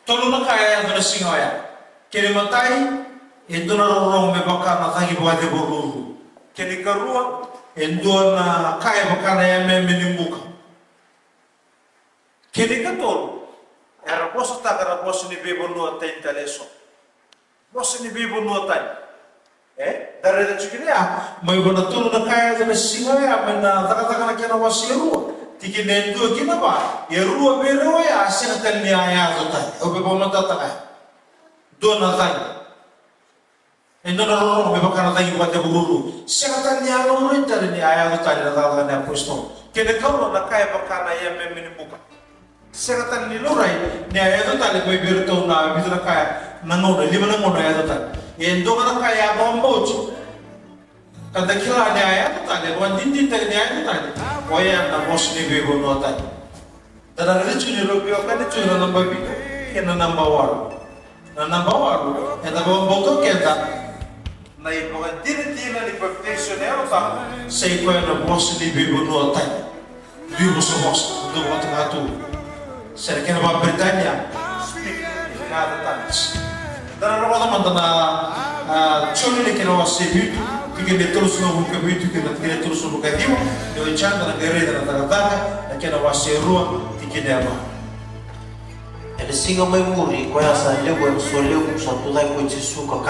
Tolu na kaya do singo ya. Kene matai endo na rorong me baka na tangi bade boruru. Kene karua endo na kaya bakana ya menimuka kini katol era bosa ta era bosa ni bebo no atain taleso bosa ni bebo no atain dare da chukini ya mai bona tulu na kaya da singa ya mena taka na kena wasiru tikine endo kina ba ya ruwa bero ya asina tani ya zota obe bona tata dona tani endo na roro me bakana tani bate buru sekatan ya no rita ni aya tani na tata na posto kene kaulo na kaya bakana ya memini buka sekatan ni lorai ni aya tani ko berto na bidra kaya nanono lima na mono aya tani endo na kaya bombochi kada kila ni aya tani wan dindi tani aya tani waya na mosni bebo no tani dara richu ni robio kana chuno namba bito kena namba waru na namba waru enda bomboto kenda na ipokan tira ni baptismo nela tá sei qual é o nosso nível no atai vivo somos do outro lado será que na Britânia nada tantos dar uma roda na chole que não se viu que ele trouxe no que viu que ele trouxe no que viu eu chando na guerreira na tarada que não vai ser rua que deva Ele singa mai muri ko ya sa lego so lego sa tu dai ko jisu ka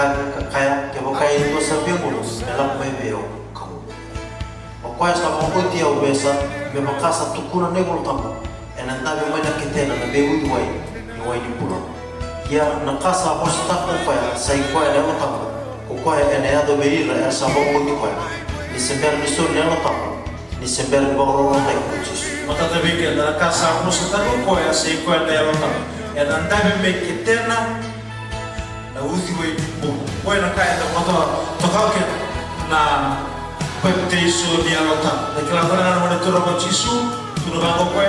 kaya ke bo kai to sa be mu ela mai veo ka o ko ya sa mo ko dia o besa me ba kasa tu kuna ne gol tamu ena ta be mai na kitena na be wi wai ni puro ya na kasa mo sa ta ko ya sai ko ya mo tamu ko ya ena ya do be ira ya sa mo ko ni ko ni se ber ni so ne mo tamu ni se ber bo ro na ko jisu mata ta be ke na kasa mo sa ta ko ya sai ko ya mo tamu ena ndabe me kitena na uthi wai bu wai na kai da moto to kauke na baptizo di alota na kila kana na mwana tura kwa Yesu tunabango kwe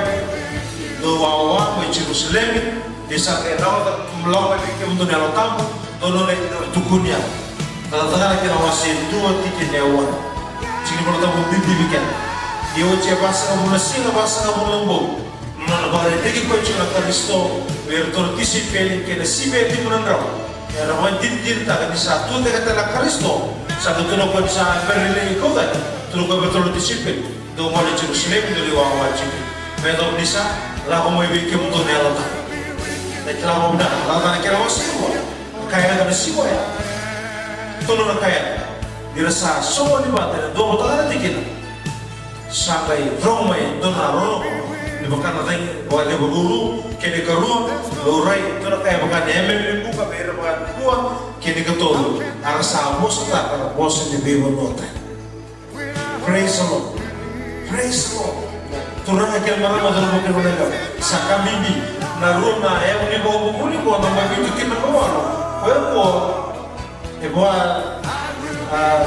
do wawa kwa Jerusalem desa ke nawa mlawa ke mtu ni alota dono le tukunia tala kila wasi dua tiki newa chini kwa tabu bibi biken yo che basa na singa basa na mulombo na bare tiki kwa chuna Kristo vertor disipeli ke na sibe di munandra ya rawan din ta ni satu te kata Kristo sa tuno ko sa perle ko da tuno ko betul disiplin do mo le Jerusalem do li wa wajib medo nisa la ko mo ibi ke mo ne ala ta na kila mo na la ta kila mo sibo kaya na sibo ya tuno na kaya dirasa so ni ba ta do mo ta na tikina sampai Roma do na Roma ni bukan na wale guru kene karu lo rai tuno kaya bukan eme buka bere bukan dua kini ketolu arasa musta para boss ni bibo nota praise the Lord turang akil marama dalam bukan mereka saka bibi naruna ya uni bawa bukuli ko nang babi tukin na bawalo ko ebo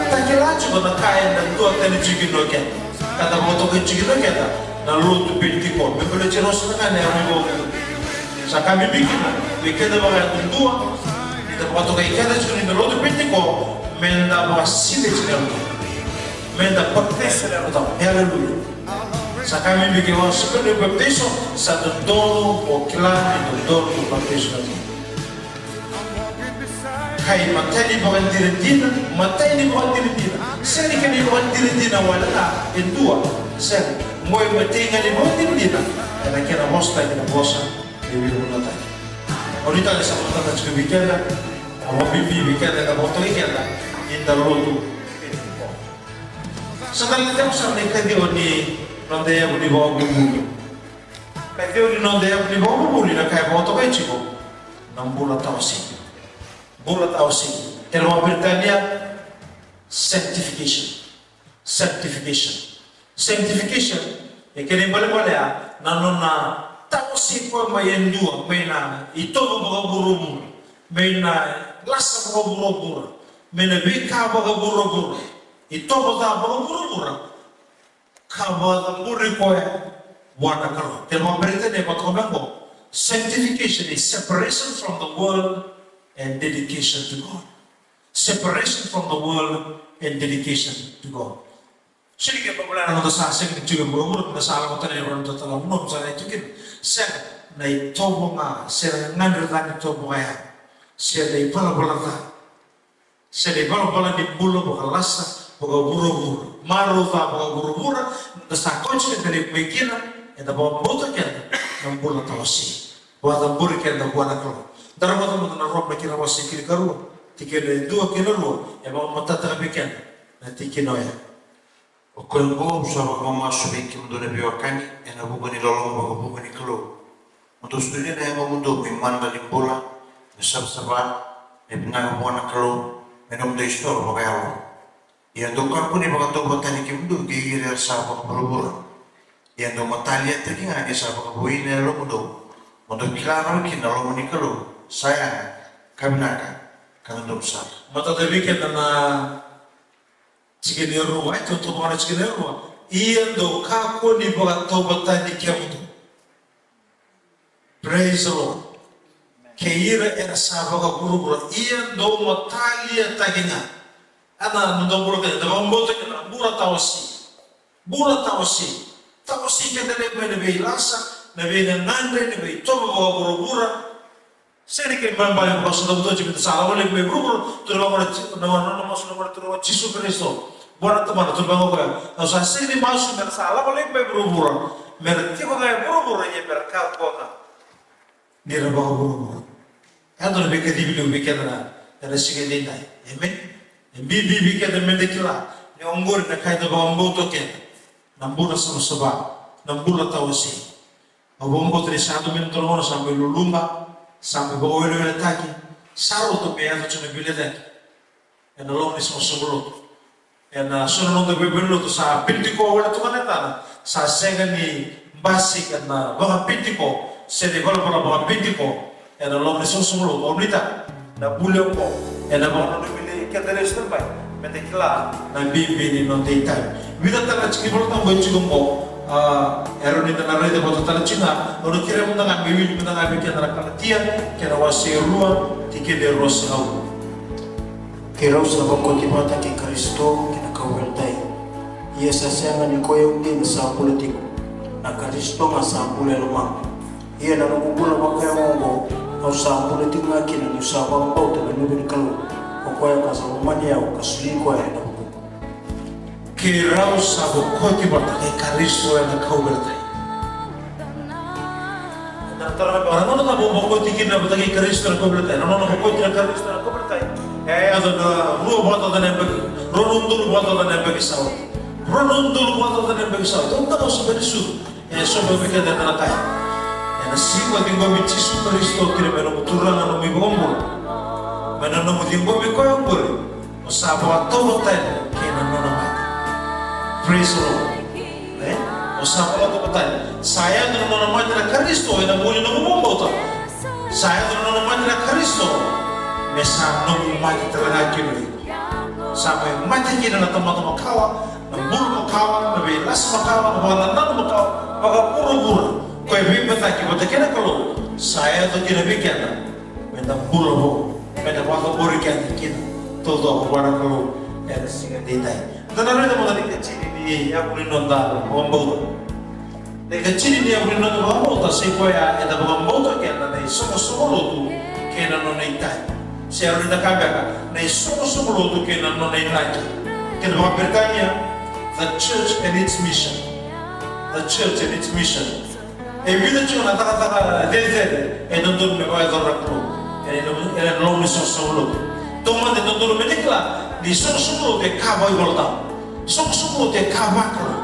takila chuko na kaya na tua tani chigin no ken kata moto ke chigin no ken na lutu binti ko me pele cheros na kana uni bawa saka bibi kina wikenda baga dua waktu kayak kita sudah di luar pintu kok menda masih di sini menda baptis atau haleluya sakami bikin orang seperti baptis satu dono oklan itu dono baptis lagi kayak materi bukan diri seni kan bukan diri wala dua seni mau materi kan bukan diri karena kita mosta kita bosan di wilayah tadi. Ahorita les aportamos que bikenda, amo bibi bikenda na boto ikenda, inda roto. Sekarang kita usah mereka dioni nonde ya budi bawa bumbu. Mereka dioni nonde ya budi bawa bumbu ni nak kaya boto kaya ciko. Nambula tausi, bula tausi. Dalam Britania sanctification. Yang kini boleh ya, nanona tausi ko mayendua mena ito baga burubur mena lasa baga burubur mena bika baga burubur ito baga burubur kaba muri ko wana karo telma berita ne bakobango sanctification is separation from the world and dedication to God. Separation from the world and dedication to God. Sini kita boleh nonton sahasa kita juga burubur kita salah kota yang orang total umum saya itu kan sen na itobo nga sen ngandre tani tobo kaya sen na ipala di bulo boka lasa boka buru maru ta boka buru na sa kochi dari mekina eta bawa moto kenda na bulo tawasi bawa buru kenda buana kalo dara moto na rob na kina wasi kiri karu tikele dua kina ru ya bawa mata ta kenda na tikino ya Okolgo sama mama subi kim do nebi wakani ena bugani lolong bago bugani kelo. Untuk studi na yang mundo mimanda limbola nesab sabat ebna buana kelo menom de store bagalo. Yang dokar pun ibaga to botani kim do gigi sa bag berubur. Yang do matalia tekinga ni sa bag buine lo mundo. Untuk kilaro kin lo muni kelo saya kabinaka kanando besar. Mata tebikin na Cikini rumah itu untuk orang cikini rumah. Iya do kako ni baga tobat tadi kiamu. Praise the Lord. Keira era sabaga guru. Iya do matalia taginga. Ana ndo buru ke, ndo mbote ke, bura tawasi. Tawasi ke tele be lasa, be ngandre be toba baga guru. Seni ke bambali ko so do jibita sala wala be guru. Turba mara no masu no mara turba Yesu Kristo. Buat teman tu bangun kan, asal sini masuk mersalah boleh berburu, merti kau gaya buru ya berkat kau kan, dia bawa buru. Yang tu lebih kedip lebih kedana, ada sikit dinai, amen. Bibi bikin ada mendekila, ni anggur nak kaya tu bawa buru tu kan, nambura sama nambura tahu sih. Bawa buru tu satu minit tolong sampai lulumba, sampai bawa oil lagi, saru tu biar tu cuma bilik lagi, yang dalam ni semua sebelum. Yang sunod ng bibelo to sa pinti ko wala to kaneta sa senga ni basic na mga pinti ko se de bala mga pinti ko and along the susumulo omnita na bulong ko ena ba no bili kedere stempai mete kila na bibi ni non dei time vida tala chiki bolta mo chigum mo eroni na rede boto tala china no kire mo nga bibi mo nga bibi na kala tia kena wase rua tikede rosau Kira sa bangko timata kay Kristo kinakawaltay. Iya sa senga ni koyo din sa politiko. Na Kristo nga sa lumang. Iya na nagugula magkaya mo au sa politiko nga kina ni sa bangko ta nubin kalu. O koyo ka sa umanya o kasli ko ay na. Kira sa bangko timata kay Kristo ay nakawaltay. Orang mana tak bawa bangko tikin na batagi Kristo nakawaltay. Nono bangko tikin Kristo nakawaltay. Adana ruo bota da nembe ronundul bota da nembe kisau ronundul bota da nembe kisau to ta so berisu so be ke da na kai na siwa dingo mi tisu Kristo kire meno turanga no mi bombo meno no dingo mi ko yongol o sabo to bota ke na no na praise the Lord o sabo to bota saya no no ma da Kristo ina mo no bombo to saya no no ma da Kristo mesa no mati teranga kini sampai mati kini na tama kawa na bulu kawa na belas kawa na wala na kawa maka puro ko e bata ki bata kena kalau saya to kina bikena menda bulu menda maka buru kena kina todo ko wana ko e singa dai tanare da mo da kecil ni ya kuli nonda bombo de kecil ni ya kuli nonda bombo ta se ko ya e da bombo to kena na somo lotu kena no neitai se ero da kabaka na somo lotu kena no neitai kena ba Britania the church and its mission e vida chuna ta desde e non dorme vai dorra pro e non mi sono lotu toma de non dorme de kla di somo lotu e ka vai volta somo lotu e ka vakro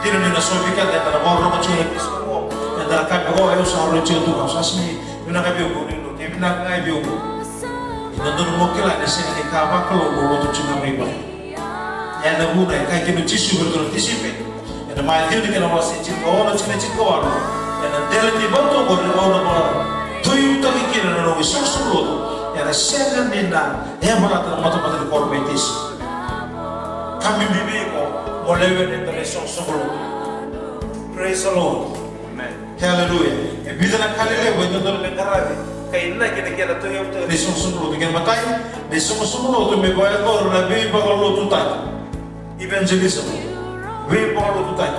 dire na so fica da na borro ma chuna kisko e da ka go e so ro chu tu sa smi una ka bi ko ni ke na ka bi ko non dormo kla ne se ke ka vakro go to chuna mai ba ya na bu na ka ke bi tisu go to tisipe e na mai dio ke na wasi chi go na chine chi ko wa e na dele ni boto go na ona ba to yu ta ki na no so lo ya na se ni na e ma ta ma ta ko betis kami bibi ko mo lewe ne ta so lo praise the Lord amen hallelujah e vida na kalele bo no le karabi kai na ke ke to yu ta ne so lo ke matai ne so lo to me ba no na bi ba lo tu ta evangelism we bolo tu tai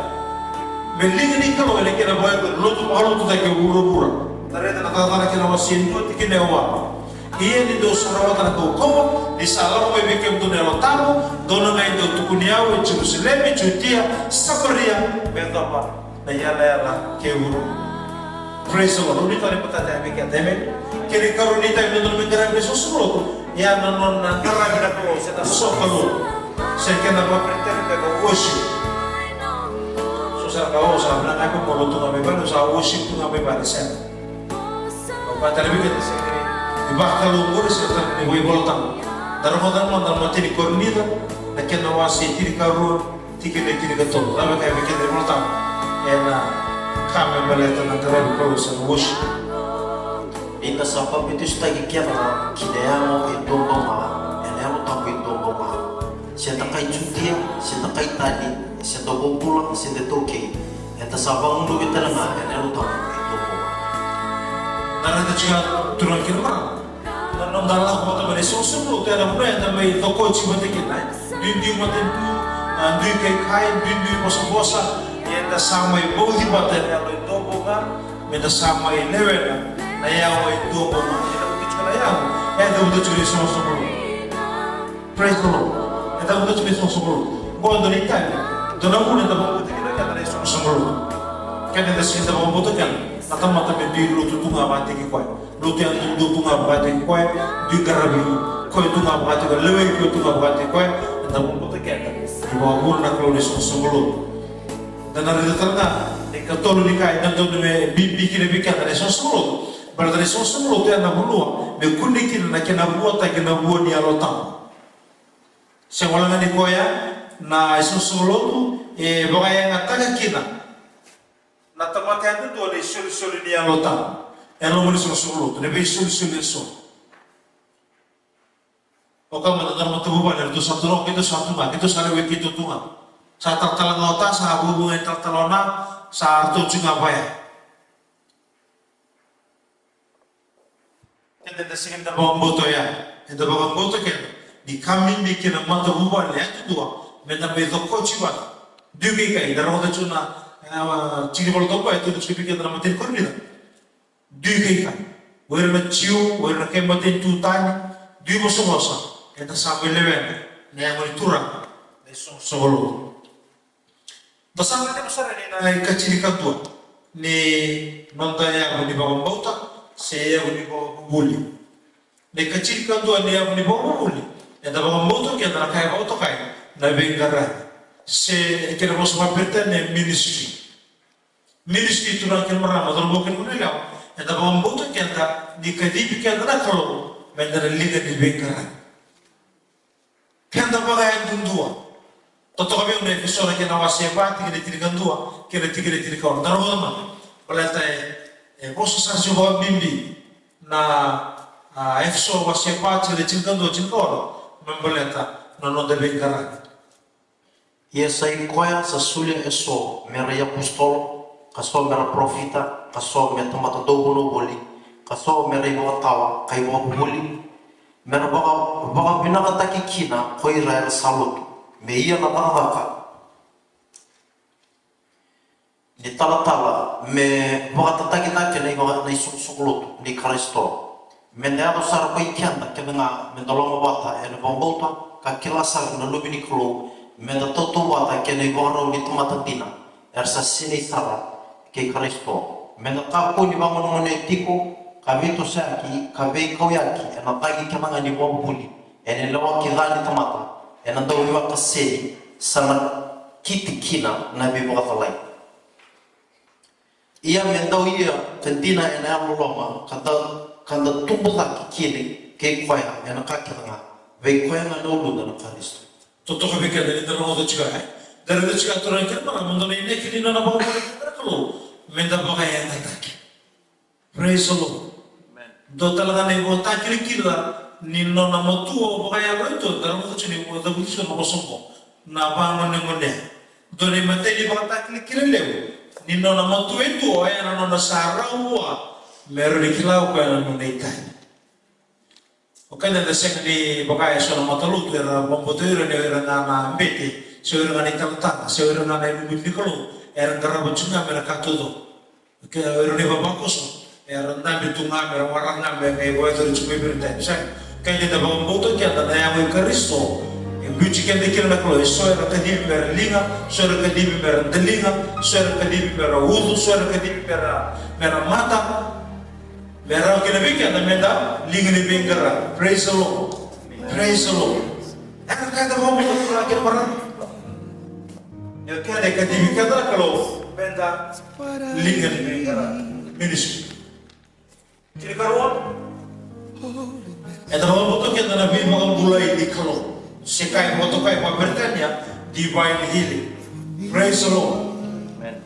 me lingi ni kalo ele kena boy lo tu bolo tu tai ke buru tare na ta kena wasin tu tikine wa iye ni do sarawata ko como di salaro me bikem tu nero tamo dona ngai do tukuniao e Jerusalem chutia Samaria betapa na yala ke buru praise the Lord ni tare pata ta me ke deme ke ni karuni tai no me kera me so solo ya non na kara me ko se ta so kalo se kena ba pretende ko worship sa kao sa na ka ko to na beba sa worship tu na beba sen o pa tare beke se di ba ka lo mo se ta ni we volta dar mo na mati kornida na ke na wasi ti ka ro ti ke ka to na ka beke de volta ena ka me baleta na tare ko sa worship ita sapa itu stagi kiara kideamo itu boma enamo tapu itu boma siapa kai cutia siapa kai tadi siapa pulang siapa toke eta sabang dulu kita dengar enamo tapu itu boma nara ta chiga turun kirma non dalla ko ta bene so so te na mulai na mai to ko chi mate kinai dindi mate tu andi kai dindi bosa eta samai bodi mate na lo to boma meta samai levena na yao itu boma eta ko kichka na yao eta udo churi so so praise the Lord eta udo churi so so gondo ni tai dona mune ta bomo te kina na so so kene da sinda bomo to kan ata mata me di lu tu tunga bate ki kwai lu te an du tunga bate ki kwai du garabi ko tunga bate ko lewe ko tunga bate kwai eta bomo to kan di bomo na ko ni so so dan ada terna e katolu ni kai dan to me bi kine bi kan na so so Berarti semua itu yang namanya, mengkunikin nak kena buat tak kena buat ni alotang. Sekolah ni koya, na semua itu, bagai yang ngatakan kina, na tempat itu tu ada suri ni alotang. elo mo so solo to debe sul so o ka mata dar mata buba der to satro kito satu ma kito sare we kito tunga sa tartala ngota sa bubu ngai tartalona sa arto cunga baya ende da sigin da bomboto ya ende bomboto ke di kamin di kena mata buba le tu dua mena me do kochi ba dugi kai dar mata cuna ciri bol to ba itu cipi ke dar mata korni da dugi kai werna ciu werna ke mata tu tani du mo somosa enda sambil lewen ne amori turang ne solo Basang na masara ni na kaciri katua ni nontanya aku di bawah bauta saya aku di bawah buli ni kaciri katua ni aku di bawah buli ya da bawah bauta ke da kai bauta kai na bengara se kira bos maperta ne ministry tu nak kelmara madal boken kunela ya da bawah bauta ke da di kadibi ke da kalau mendara liga di bengara kan da bagai tundua Toto kami udah episode kita nawasi apa, tiga dua, tiga kawan. Dalam mana? Pelata proses sanksi bawa bimbi na episode wasi apa, tiga dua, membelata nono de bengkara. Ia sai koya sa sulia eso mera ya pustol, kaso mera profita, kaso mera tomata dobuno boli, kaso mera ibawa tawa, kai bawa boli, mera baga binakataki kina koi raya salutu. Me ia na taraka ni tala me baka tataki nei baka nei suklot ni Kristo me nea do sar ko ikianda ke nga me dolongo bata e bombolta ka kilasa na lubini klo me da toto bata ke nei goro ni tomata tina ersa sini sara ke Kristo me na ta ko ni bangon ngone tiko ka vito saki ka ve ko yaki na tagi ke nga ni bombuli ene lawa ki gani tomata ena do wa kaseni sama kiti kina na bi batalai ia mendau ia tentina ena loma kada tumbuta kini ke kwaya ena kakanga ve kwaya na no na Kristo Toto kami ke dari dalam auto cika dari itu cika turun ke mana mendona ini kini na bawa kalau menda bagai yang taki praise the Lord do talaga na ibo takili kila nino na motuo bukaya lo itu dalam itu cini mo dabu itu no kosongko na bangun ngone doni mateni bakata kile lewo nino na motuo itu aya na no sarawa meru dikilau ko na no neitai okana da sek di bukaya so na motalu tu era bomboteiro ne era na mbete so era na ikalta so era na ibu bikolo era ngara bacunga mera katudo ke era ne babakoso era ndambe tunga mera waranga me ngai boy to chume berita bisa kaya da bomboto ke da ya mo Kristo e buci ke de kila ko so era kadi ber linga so era kadi ber delinga so era kadi ber wudu so era kadi ber mata bera ke nabi ke da menda linga ni bengara praise the Lord era kaya da bomboto ko ke maran ya ke de kadi ke da ko menda linga ni bengara ministry kira karuan eta bomboto ke da nabi mo bulai di kalo sekai moto kai bertanya divine healing praise the Lord amen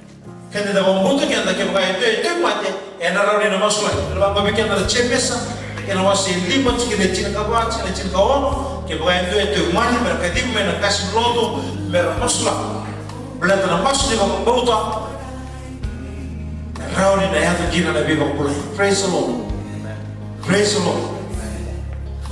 kende da bomboto ke da ke kai te mate enara ni na masula ba ba ke na chepesa ke na wasi lima ke de chin ka ba chin ka ono ke ba te mani mer ka dim na kas lodo mer masula blata na masuli ba bomboto rauni na ya gina na biba bulai praise the Lord praise the Lord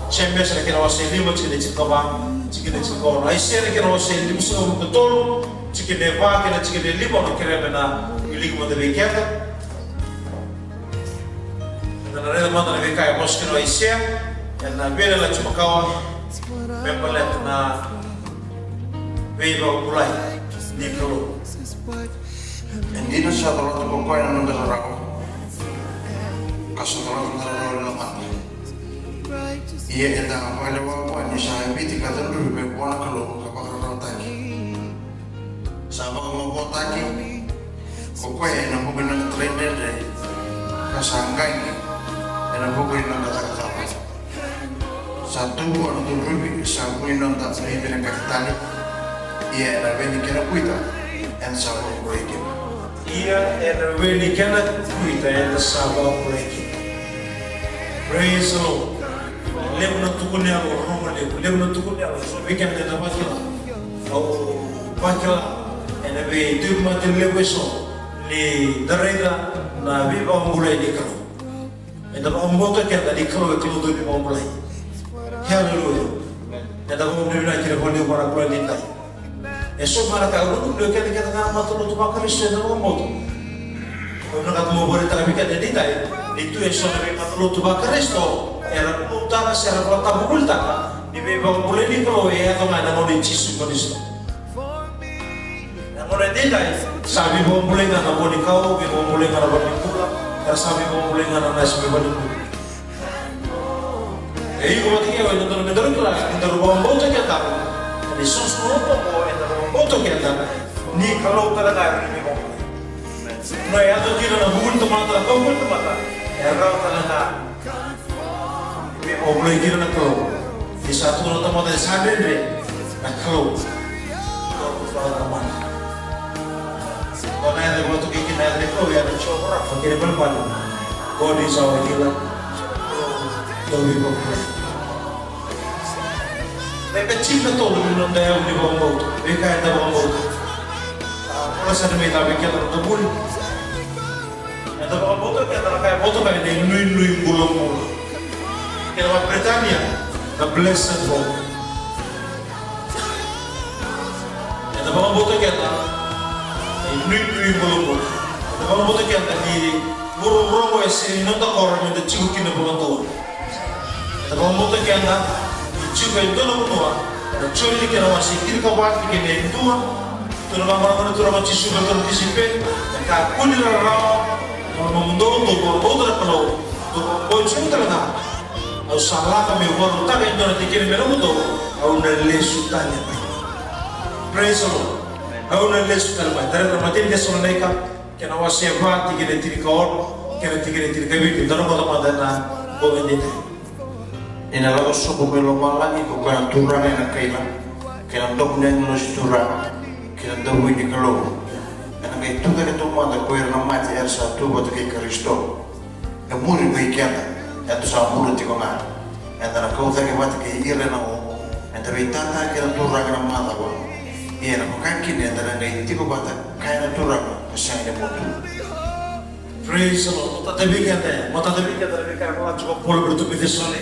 Chambers na kina wasi lima chikine chikaba chikine chikaba ai sere kina wasi lima so betul chikine ba kina chikine lima no kira na iligmo de beketa na reda manda na bekai moskino ai se na bela la chumakawa membalet na beba ulai ni kolo Endino sa tolo to ko na no dara ko kaso tolo na no Iya eta wale wa ni sa biti ka dulu be bona kalo ka bakara taki sama mo taki ko ya na mo na trainer de ka sangai ena mo ko na ta ka satu orang tu rubi sa ko na ta sai de ka tani iya na be ni kena kuita en sa ko breaking iya era really kena kuita en sa ko breaking Praise the Lord. Lebu na tukuni alo romo lebu na tukuni alo so weekend na bakila. Oh bakila ene be tu mati lebu so ni darega na viva mulai di kalo. Enda omboto ke da di kalo ke do di mulai. Hallelujah. Enda ko ni na kire ko ni para ko ni tai. Eso para ka ru do ke ke na ma to to ba Kristo na omboto. Ko na ka mo bore ta bi ke di tai. Itu eso na be ma to ba Kristo. Era puttana si era fatta multa di beva mulai di kalo e to na mo di Gesù Cristo. Na mo di dai sabi bo mulai na mo di kau be bo mulai na bo di pula ya sabi bo mulai na nasi be bo di pula. E io come ti chiedo non mi dormo là non bo molto che ta di sono solo poco e non molto che ta ni kalo tala da ni bo. No e ato tiro na bulto mata ko bulto mata era tala da o mulai kira na kalo di satu nota mata sadere na kalo ko fala tamana kona ada waktu kiki na ada kalo ya na chokora fakire bal bal ko di sawa gila to bi ko le kecil na to no da ya ni bombo be ka da bombo ko sa de me da be kela to bul ada bombo to ka da ka boto ka de nui ngulong Nella Britannia, the blessed hope. E dobbiamo votare che noi volevamo. Dobbiamo votare che di loro essere non d'accordo con il cibo che ne provato. Dobbiamo votare che il cibo è dono tua, la cioli che non si tira avanti che ne tua, tu non avrai tu non ci subito non ti si vede, che alcuni la rao, non dopo voto quello, dopo poi c'è una au salaka me woro taga indona tikiri me nomuto au na lesu tanya praise the Lord au na lesu tanya tare na matin de sona neka ke na wasi va tikiri tirika or ke na tikiri tirika bi ndona ko ma dana ko vendite ina lago sopo melo malangi ko kana turana na kaila ke na dok nen no stura ke na dawu ni kalo ana ke tu ke to ma da ko era na mati ersa tu boto ke Kristo e muri be kenda itu sama mulut juga nggak, antara kau tak kebat ke ira na o, antara itata ke na turang na mata ko, iya na bukan kini antara ngai tiga bata kaya na turang kesang dia mutu. Praise the Lord. Mata tapi kita kalau cukup pol bertubi desone.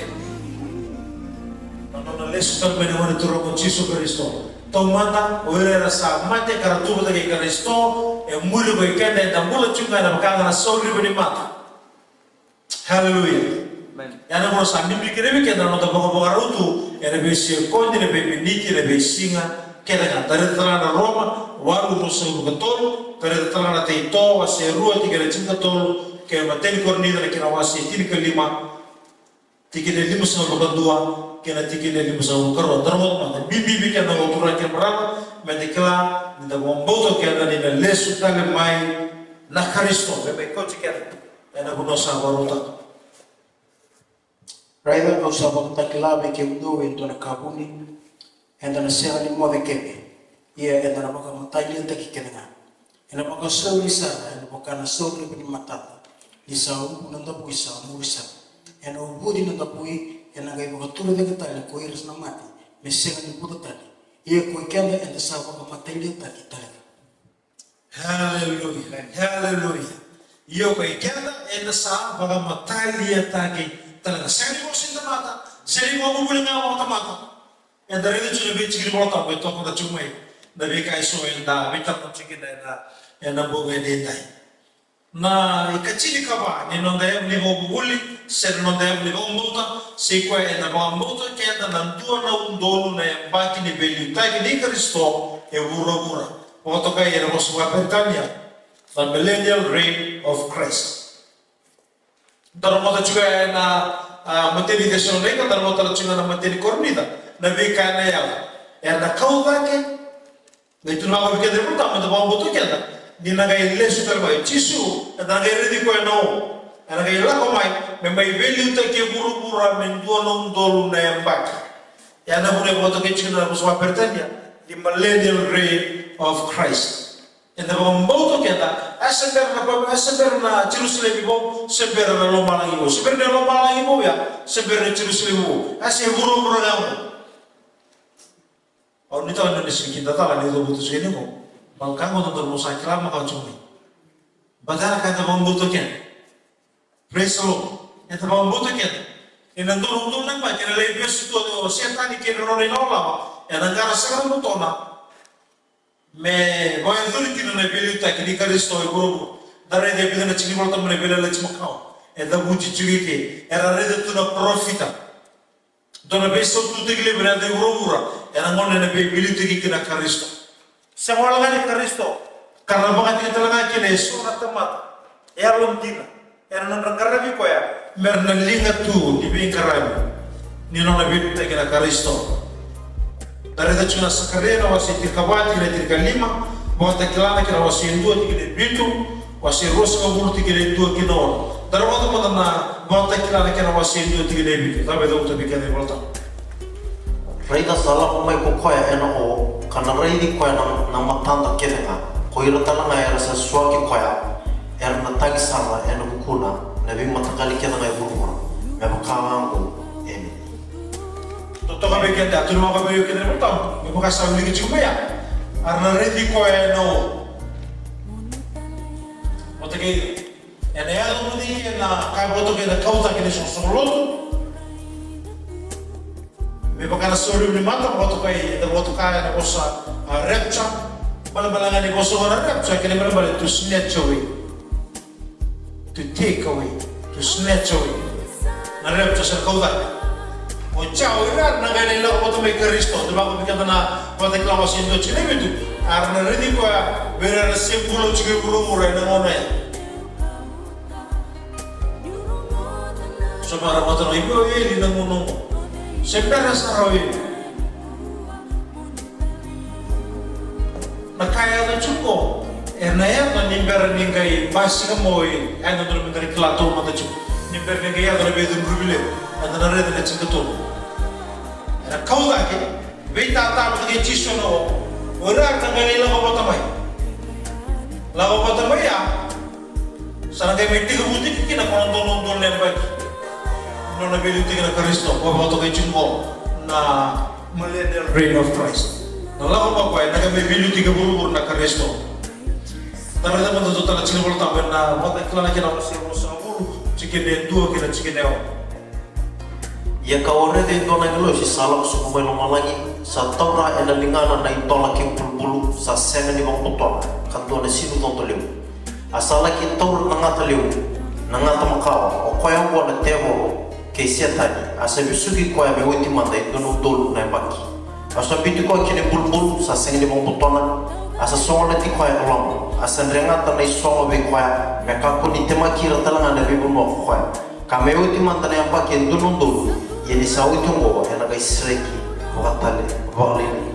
Nona lesu tak bene wani turang con Gesù Cristo. Tomata ora rasa mate karatu bata ke Cristo e muri ko ikenda da mula chunga na bakanga na sori bene mata. Hallelujah. Yana mo sa mimi kirebe ke na nota boko garutu ere be se kondi ne be niki ne be singa ke na tare tara na Roma waru mo se bukatol tare tara na teito wa se rua ti ke cinta tol ke maten kornida na ke na wasi tini ke lima tiki ne lima sa bukadua ke na tiki ne lima sa bukaro darmo ma bibi ke na otura ke brava me de kla ni da bomboto ke na ni lesu tale mai na Kristo be ko ti ke na kuno sa waruta. Raida kau sabot takilabe ke udo into na kabuni enda na sera ni mo de kebe ia enda na baka matali enta ki kenanga enda baka sauri sa enda baka na sauri ni matata di sau nanda pui sa murisa enda ubudi nanda pui enda gai baka tulu de ketali ko iris na mati me sera ni puta tali ia ko kenda enda sa baka matali enta ki tali. Hallelujah, hallelujah. Io ko kenda enda sa baka matali enta ki talaga seri mo sinta mata seri mo bubuli nga mo mata and dari itu sudah bicara mo ta beto ko da chumai da be kai so enda bitar ko chikin da enda bo ge dai na ikachili ka ba ni no da ni mo bubuli ser no da ni mo mota se ko enda ba mota ke enda nan tu na undolo na ba ki ni beli ta ki ni Kristo e bura moto ka era mo suwa Britannia the millennial reign of Christ. Darmo juga na materi desone ka darmo tala juga na materi kornida na be kana ya na kauga ke na tu na ba ke de puta ma da ba boto ke da ni na ga ile su tar ba Gesù na ga redi ko no na ga ila ko mai me mai veli uta ke buru men do non dolu na yambak ya na bure boto ke chuna na so Britannia the millennial reign of Christ enda bambauto kenda asember na Jerusalem ibo sember na lomalang ibo sember na lomalang ibo ya sember na Jerusalem ibo ase buru ngamu au nita na kita tala ni do butu sini mo bangkango to mo sa kila maka chumi badara ka ta bambauto ken praise the Lord enda bambauto ken ina ndoro nang ba kena le besu to setan ke no ni lola ena ngara sagara mutona me voy a decir que no me pide que ni Cristo y grupo daré de pide na chini volta me pide la chimacao e da buci chigiti era rede tu na profita dona beso tu te gile bra de grupo era ngone ne be pide que na Cristo se mola ngani Cristo karena bangat kita langa kene sura temata e alontina era non rangarabi koya merna linga tu di bin karabi ni non be pide que na Cristo dari da chuna sakarena wasi tirkabati na tirkalima bota kilana kina wasi ndua tikile bitu wasi rosa kaburu tikile ndua kino dari wata madana bota kilana kina wasi ndua tikile bitu tabe da uta bikane volta Raida salah pemai kokoya ena o karena raidi koya na matanda kedenga koira talanga era sesuatu koya era na tagi sama ena bukuna nabi matakali kedenga iburu me bakawangu emi toka beken da tu maka bayo kene botam me baka sa ligi chuma ya arna redi ko no otake ena ya no di na ka boto ke na kauta ke so solo me baka na sori ni mata boto kai da boto ka na osa repcha bala ni boso na repcha ke ne bala to snatch away to take away to snatch away na repcha sa kauta o ciao ira na gane la ko to me Cristo to ba ko bikata na ko te klama sindo chile bitu arna redi ko ya vera sembulo chige buru mura na ngone so mara moto no ibo eli na ngono sempera sarawi na kaya na chuko erna ya na nimber ningai basi ka moi ai na dolo mengari klato mata chuko nimber ningai ya na bedu rubile ana na rede na chikato era kauda ke beita ta ke chisono ora tangani la batamai ya sarang ke meti ke buti ke na kono don lembak no na beli ke na Kristo ko bato ke chungo na millennial reign of Christ no la ko pa na ke beli ke buru na Kristo tara da mo to ta chini bolta na bota klana ke na mo sa buru chikene duo ke na chikene ya kawane de dona gelo si salak su mai loma lagi sa taura ena lingana na itola ke bulbulu sa senga ni bang potola kan dona sinu tonto leu asala ki taur nangata leu nangata makawa o koya bo na tebo ke setani asa bisugi koya me witi manda itono dolu na baki asa bitu ko kene bulbulu sa senga ni bang potola asa songa ti koya olong asa rengata na isonga be koya me ka ko ni temaki ra talanga na bibu no koya kame witi manda na baki itono dolu yeni sawi tungo ena ga sreki wakatale walini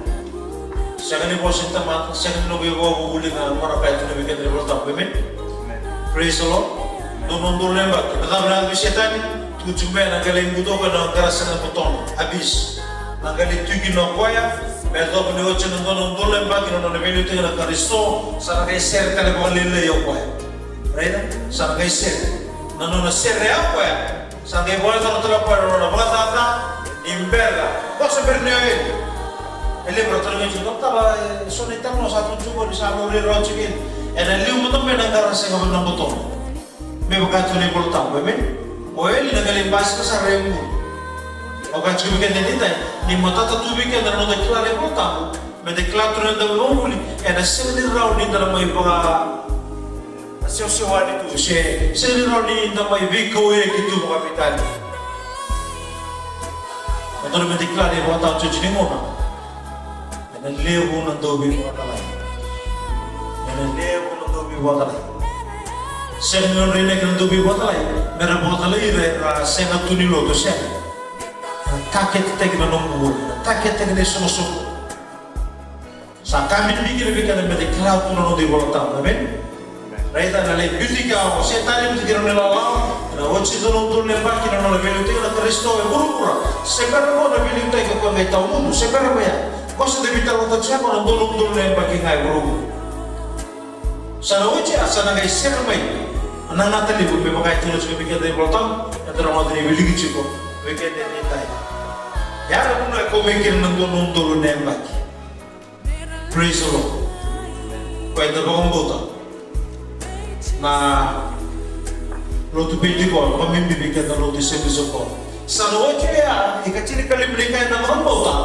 sagani bosin tamat sagani no be go uli na mara pa tu be kedre bolta beme praise the Lord donon lemba kada bra bisetani tu chumbe na gale mbuto ko na garasa na buton abis na gale tugi no koya be do ne oche no donon lemba ki no ne velu te na Kristo sara ga ser kale bo lele yo koya right sara ga ser na no ser ya koya sangue bola tanto la para una batata imbella cosa per noi e le protone ci dottava sono interno sa tu giù di sangue le rocce che e nel liumo non me ne andare se come non botto me vocato ne portavo e me o ele na gale basta sa remu o caccio che ne dite ni motata tu che non declarare portavo me declaro nel domo e na sede rauni da mai boga se wali tu se roni da mai viko e che tu capitale quando mi declare vota oggi di mona e nel levo non dove vota lei e nel levo non dove vota lei se non rene che non dove vota lei mera vota lei era se na tu ni loto se taket te che non vuole taket te che sono solo sa kami pikir che mi declaro non devo votare va bene Raita na le biutika o setani biutika na la na ochi dono dono le baki na le biutika na Kristo e burukura separa mo na biutika ko ngai tau mundo separa mo ya cosa de bitar o tachia ko na dono le baki ngai burukura Sana uci asana ngai sema mai. Anana tali bu me pakai tulis ke bikin dari bolong. Antara mau dari beli gitu kok. Bikin dari tai. Ya aku nak kau mikir nonton nembak. Praise the Lord. Kau itu bangun bota. Na lo tu pergi kau, kau mimpi bikin lo tu sendiri sokol. Sana uci ya, ikacili kali mereka yang bangun bota.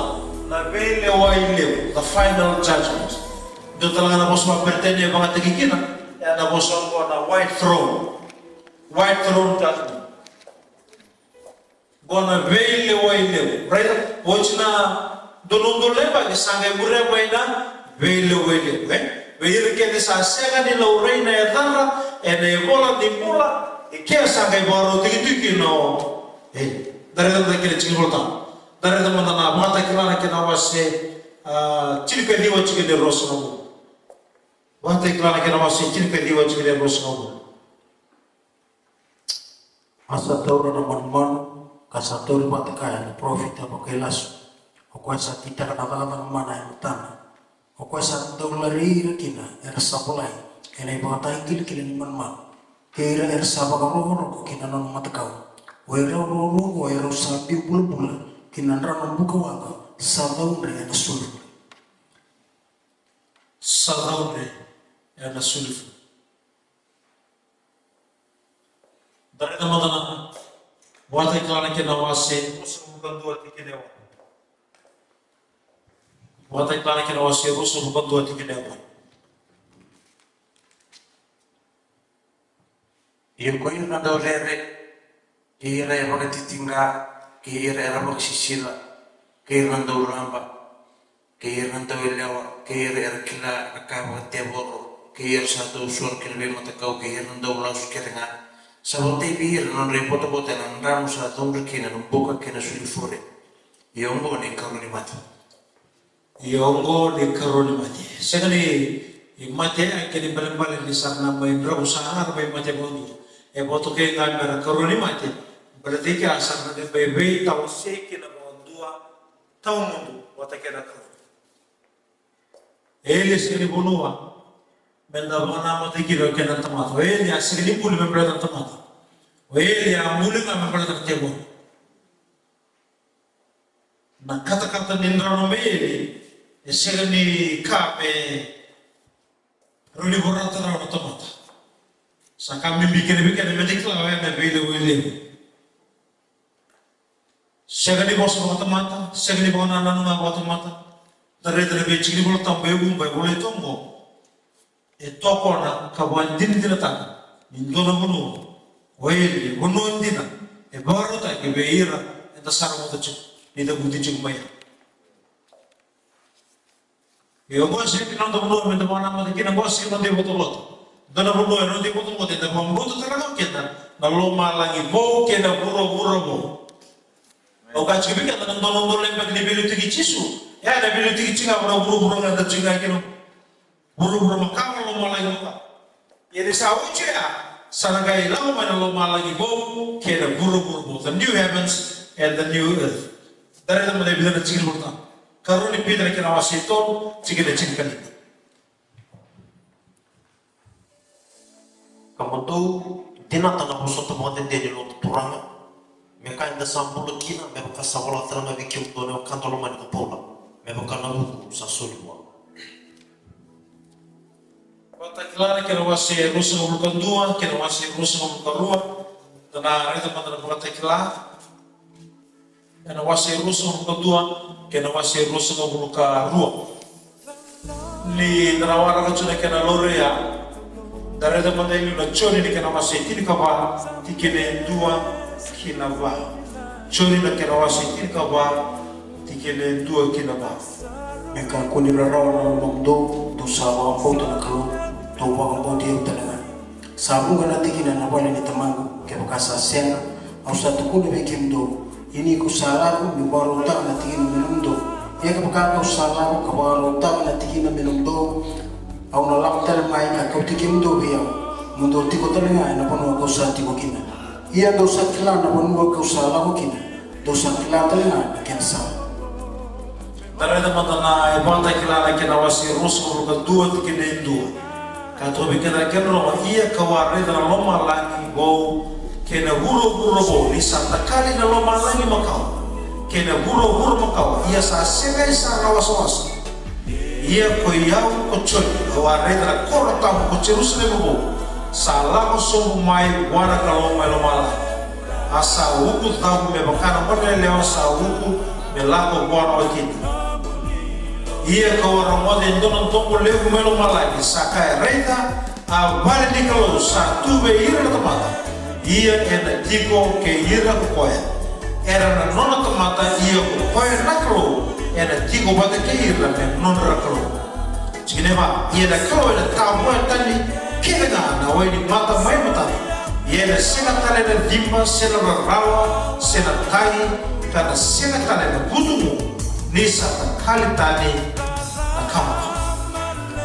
Na bele waile, the final judgment. Do talaga na boss mapertene mga tigikina, ya na boss ko na white throne judgment. Gona bele waile, right? Watch na donondole ba isanga mure baina bele waile, Veire que essa cega de Lorena e Dara e ne bola di mula e que essa que boro tigiki no. Dari daquele tinha voltado. Dari da mandana mata kilana que na wase chilika diwa chike de rosno. Mata kilana que na wase chilika diwa chike de rosno. Asa tauro na manman kasa tauro patakaya na profit apa kelas. O kuasa kita kana kala mana yang utama. O kuasa dolari kina era sapolai. Ena iba taingil kilin manman. Kira era sabagaro kina non matakau. Wera roro wera sapi bula kina rana buka wanga sadaunre ena sulfu. Sadaunre ena sulfu. Dari teman-teman, buat iklan kita wasi, rusuh bukan dua tiga dewa. Buat iklan kita wasi, rusuh bukan dua tiga dewa. Iyo ko yun na daw rere, kira yung mga titinga, kira yung mga sisila, kira ng daw ramba, kira ng daw ilawa, kira yung kila nakawag teboro, kira sa daw suwar kinabay matakaw, kira ng daw laos kira nga. Sa botay bihir, non repota ng ramo sa daw kina, ng buka kina sulifure. Iyo ngo ni karuni mati. Yongo ni karoni mati. Sekali mati ay kini balik-balik di sana may drago sa may mati bondo. E boto ke ngamera karoni mati. Berarti ke asal na bebe tahu se kina bondua tahu mundu wata kena karoni. Ele sekali bonua. Benda mana mati kira kena tomato. Ele sekali puli memberatan tomato. Ele amuli memberatan tebo. Na kata-kata nindrano mele. Sekali kape ruli borata rano tomata. Sa kami bikin medikla na bile. Sekali bos mo tomata, sekali bo na nanu nga tomata. Dare be chini bol tambe bay boleh tombo. E toko na kawan din ta. Indona bunu. Wele bunu indina. E baro ta ke beira eta sarmo ta chuk. Nida buti chuk maya. Eu gosto que não dou nome de uma namorada que não gosta que não deu outro lote. Dona Bruno não deu outro lote, da bom bruto terá não queda. Na loma lagi bom que na burro bom. O caso que fica não dou lembra que debelu tigi cisu. Ya debelu tigi cinga burro nggak ada cinga kilo. Burro makam loma lagi muka. Jadi sahaja ya. Sanagai lama mana loma lagi bom que na burro. The new heavens and the new earth. Dari teman dia bilang cingil bertang. Karuni pidra kina wasiton cingil cingkali. Kamu tu dina tanah bosot tu mande dia lo turanga. Mereka inda sampul kina, mereka sawola terang bikin tu ne kantor mani kapola. Mereka nabu sasulwa. Kota kilana kina wasi rusa ngomong dua, kina wasi rusa ngomong rua. Tanah rita mandana kota kilana. Kena wasi rusa ngomong dua, kena wasi rusa ngomong rua. Ni narawara kacuna kena lorea. Dari teman ini udah curi di kena wasi kini kabar, tikene dua kina ba. Curi di kena wasi kini kabar, tikene dua kina ba. Mereka kuni rarawan mongdo tu sawa kau tu nak lu tu bawa kau dia utangan. Sabu kana tikina na wale ni temanku ke bekasa sen au satu kuni bikin do. Ini ku salaku mi baru tak na tikina minum do. Ya ke bekaka salaku ke baru tak na tikina minum do. Au na lam tel mai ka kau tikim do biya. Mundo tiko telinga na ponu kau sa tiko kina. Ia do sa kila na ponu kau salaku kina. Do sa kila telinga na kensa. Dari teman-teman, ibadah kita lagi nawasi rusuh bukan dua tikene dua. Kato bikena kenro ia kaware na loma langi go kena huro bo ni santa kali na loma langi makau kena huro makau ia sa sengai sa rawas ia ko iau ko choi kaware na kora tamu ko Jerusalem bo sa lako sombu mai wana kaloma loma asa huku tamu me bakana mone leo sa huku me lako wana wakiti ia kawara mode ndono tongo leo melo malaki saka reita a vale de kalo sa tuve ira na tomata ia ena tiko ke ira ko koya era na nona tomata ia ko koya na kalo ena tiko bata ke ira me non ra kalo chineva ia da kalo ena tamu tani kega na wai mata mai mata ia na sena tale na dimba sena rawa sena tai kana sena tale na butumu nisa kali tani nakama.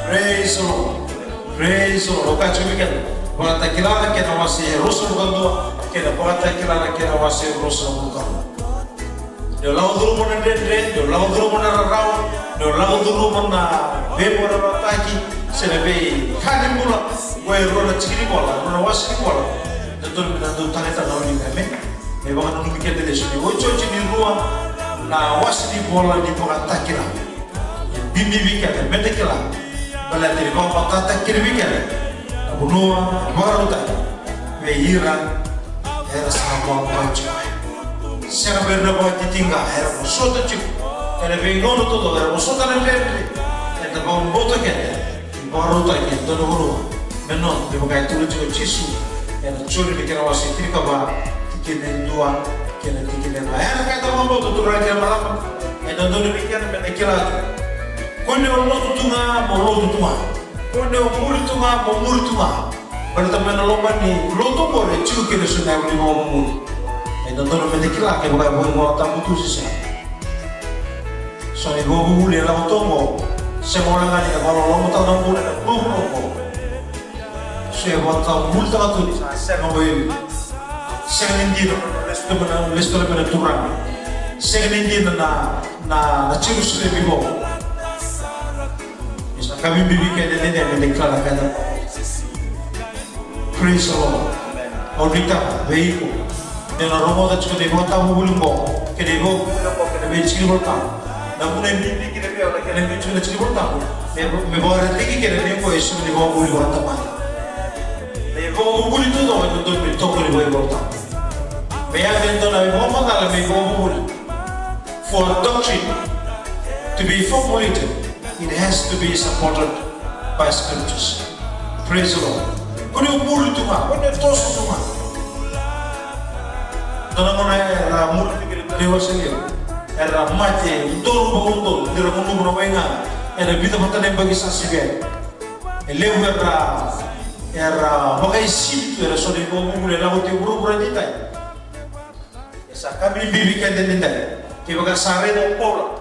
Praise the Lord. Praise the Lord. Oka chumikana. Bata kilala kena wasi rosa mukando kena bata kilala kena wasi rosa mukando. Dio lau dulu mana den, dio lau dulu mana rarau, dio lau dulu mana bebo rarataki. Senabe kani mula, gue rona cikini bola, rona wasi bola. Tentu minandu taneta nauni kame. Memang anu mikir dele sini. Ojo cini ruang na wasi di bola di bawah kira. Bimbi bikala, mete kila. Bala dari bawah tata kiri bikala. Abunua, baru tadi. Beira, era sama baca. Sera berna bawa ditinggal, era musota cip. Era bengono todo, era musota nembele. Era bawa bota kena. Baru tadi, dono guru. Menon, dia pakai tulu juga cisu. Era curi bikala wasi kiri kaba. Tikin dua, kena tikin dua. Era kata mambo tu turun kena malam. Era dono bikala mete kila. Kone orang tunga mau tunga, kone umur tunga mau umur tunga. Berteman lomba ni loto boleh cuci kena sungai boleh mau umur. Itu tu nampak kira ke bukan boleh mau tamu tu sisa. So ni gua boleh lah untuk mau. Semua orang ni kalau lomba tahu nak boleh nak boleh. So buat tamu boleh tahu tu ni. Saya boleh. Saya ni dia restoran mana turang. Saya ni dia na cuci sudah bibo. Kami bibikan ini yang mendeklarkan. Praise the Lord. Audita, vehiku. Dan orang orang tu kita buat tamu belum mau. Kita buat benci kita tamu. Namun yang bibi kita biar orang kita benci kita tamu. Membawa lagi kita ni kau isu ni bawa buli buat tamu. Bawa buli tu dah itu boleh bawa tamu. Biar kita nak bawa mana lah bawa buli. For doctrine to be formulated, it has to be supported by scriptures. Praise the Lord. Kau mulu tu mah, kau tos tu mah. Dalam mana era mulu dewasa ni, era mati, untung, dia orang mulu bermaingan, era kita mata ni bagi saksi dia. Lewu era bagai sim tu era sorry kau mulu era mati buru ni tay. Kami bibikan dia ni tay. Kita bagai sare dan pola.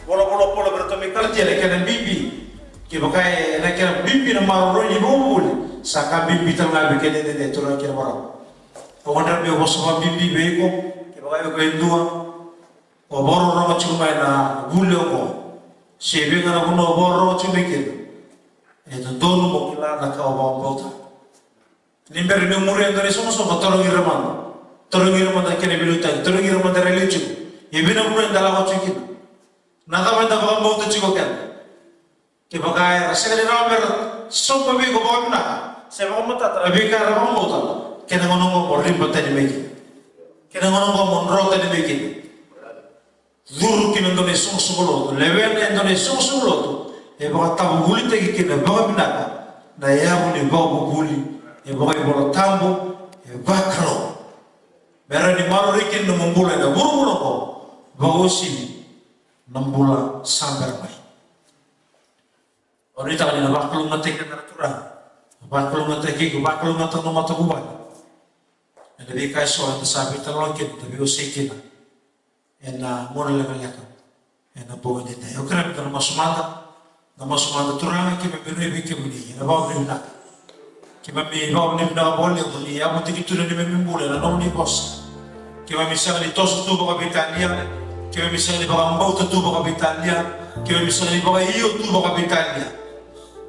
Bola bertemu kalau tiada kena bibi, kita pakai nak kena bibi nama orang ini boleh. Saka bibi tengah bikin ini turun kira orang. Orang dia bos sama bibi bego, kita pakai bego dua. Orang orang macam mana gule ko, siapa yang nak guna orang macam bikin. Itu dulu mungkinlah nak kau bawa bauta. Nimber ni umur yang dari semua turun iraman dah kena bilutan, turun iraman dari lucu. Ibu nak umur yang dalam macam kita. Nakama dah bawa tu cukup kan? Kita pakai sekali ramai semua bego bawa mana? Saya bawa mata terapi kan ramai bawa tu. Kita ngomong rimba tadi begini. Kita ngomong rot tadi begini. Zuru kita Indonesia semua sebelum tu, level Indonesia semua sebelum tu. Bawa tabu guli tadi kita bawa mana? Daya boleh bawa guli. Bawa tabu, bakro. Mereka di malu rikin nombor bulan dah buru ko. Bawa sini. 6 bulan sampai mai. Orang itu kalau nak kalau mati kena turun, kalau mati kiku, kalau mati no mati kuban. Jadi kai soal tersabi terlongkin, tapi usikin. Ena mula levelnya tu, ena bawa dia. Okey, kita nama sumanda turun kita beri bini, ena bawa bini nak. Kita bawa bini nak boleh bini, ya mesti kita ni boleh, ena ni bos. Kita misalnya tos tu bawa Italia. Kita misalnya bawa mbau tu bawa Italia, kita misalnya bawa iyo tu bawa Italia.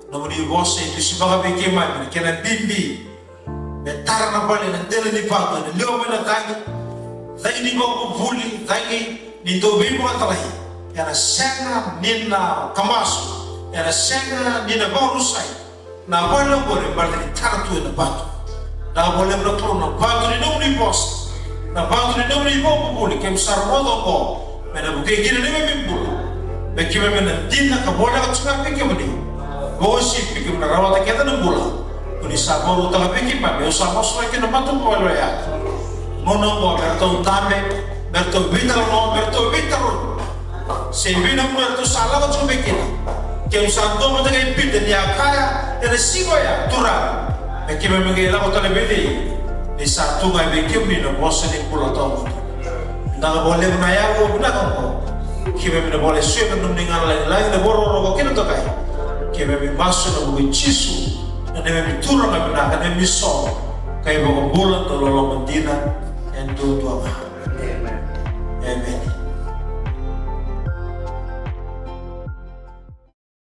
Namuni voce itu sibaga bekema kena bimbi. Betar na bali na dele ni pato ni leo mena tangi. Tangi go buli tangi ni do bimbo atalahi. Era senga nina kamasu. Era senga nina borusai. Na boleh boleh bali tartu na pato. Na boleh berkeluar na pato ni namuni voce. Na pato ni namuni bo buli kem sarmodo ko. Mena buke gina ni bimbulu. Bekima mena dinna ka boleh ka tsunga bekima ni. Bosi pikir merawat kita nembula, kuni sabor utang pikir pak, biasa sabor kita nembatu boleh ya. Mono mo bertau tambe, bertau bitar, sebina bertau salah macam pikir. Kau santo macam kayak pikir dia kaya, ada siapa ya turun. Pikir memang kita utang lebih di satu gaya pikir ni no bosan ni pula tahu. Nggak boleh menayang, benar kamu. Kita tidak boleh siapa mendengar lain-lain, kita borong kita tu kaya. Kaya may maso na mga chisu na may turang na pinaka na miso kaya mga bulan to lolo mandina and do to Amen. Amen.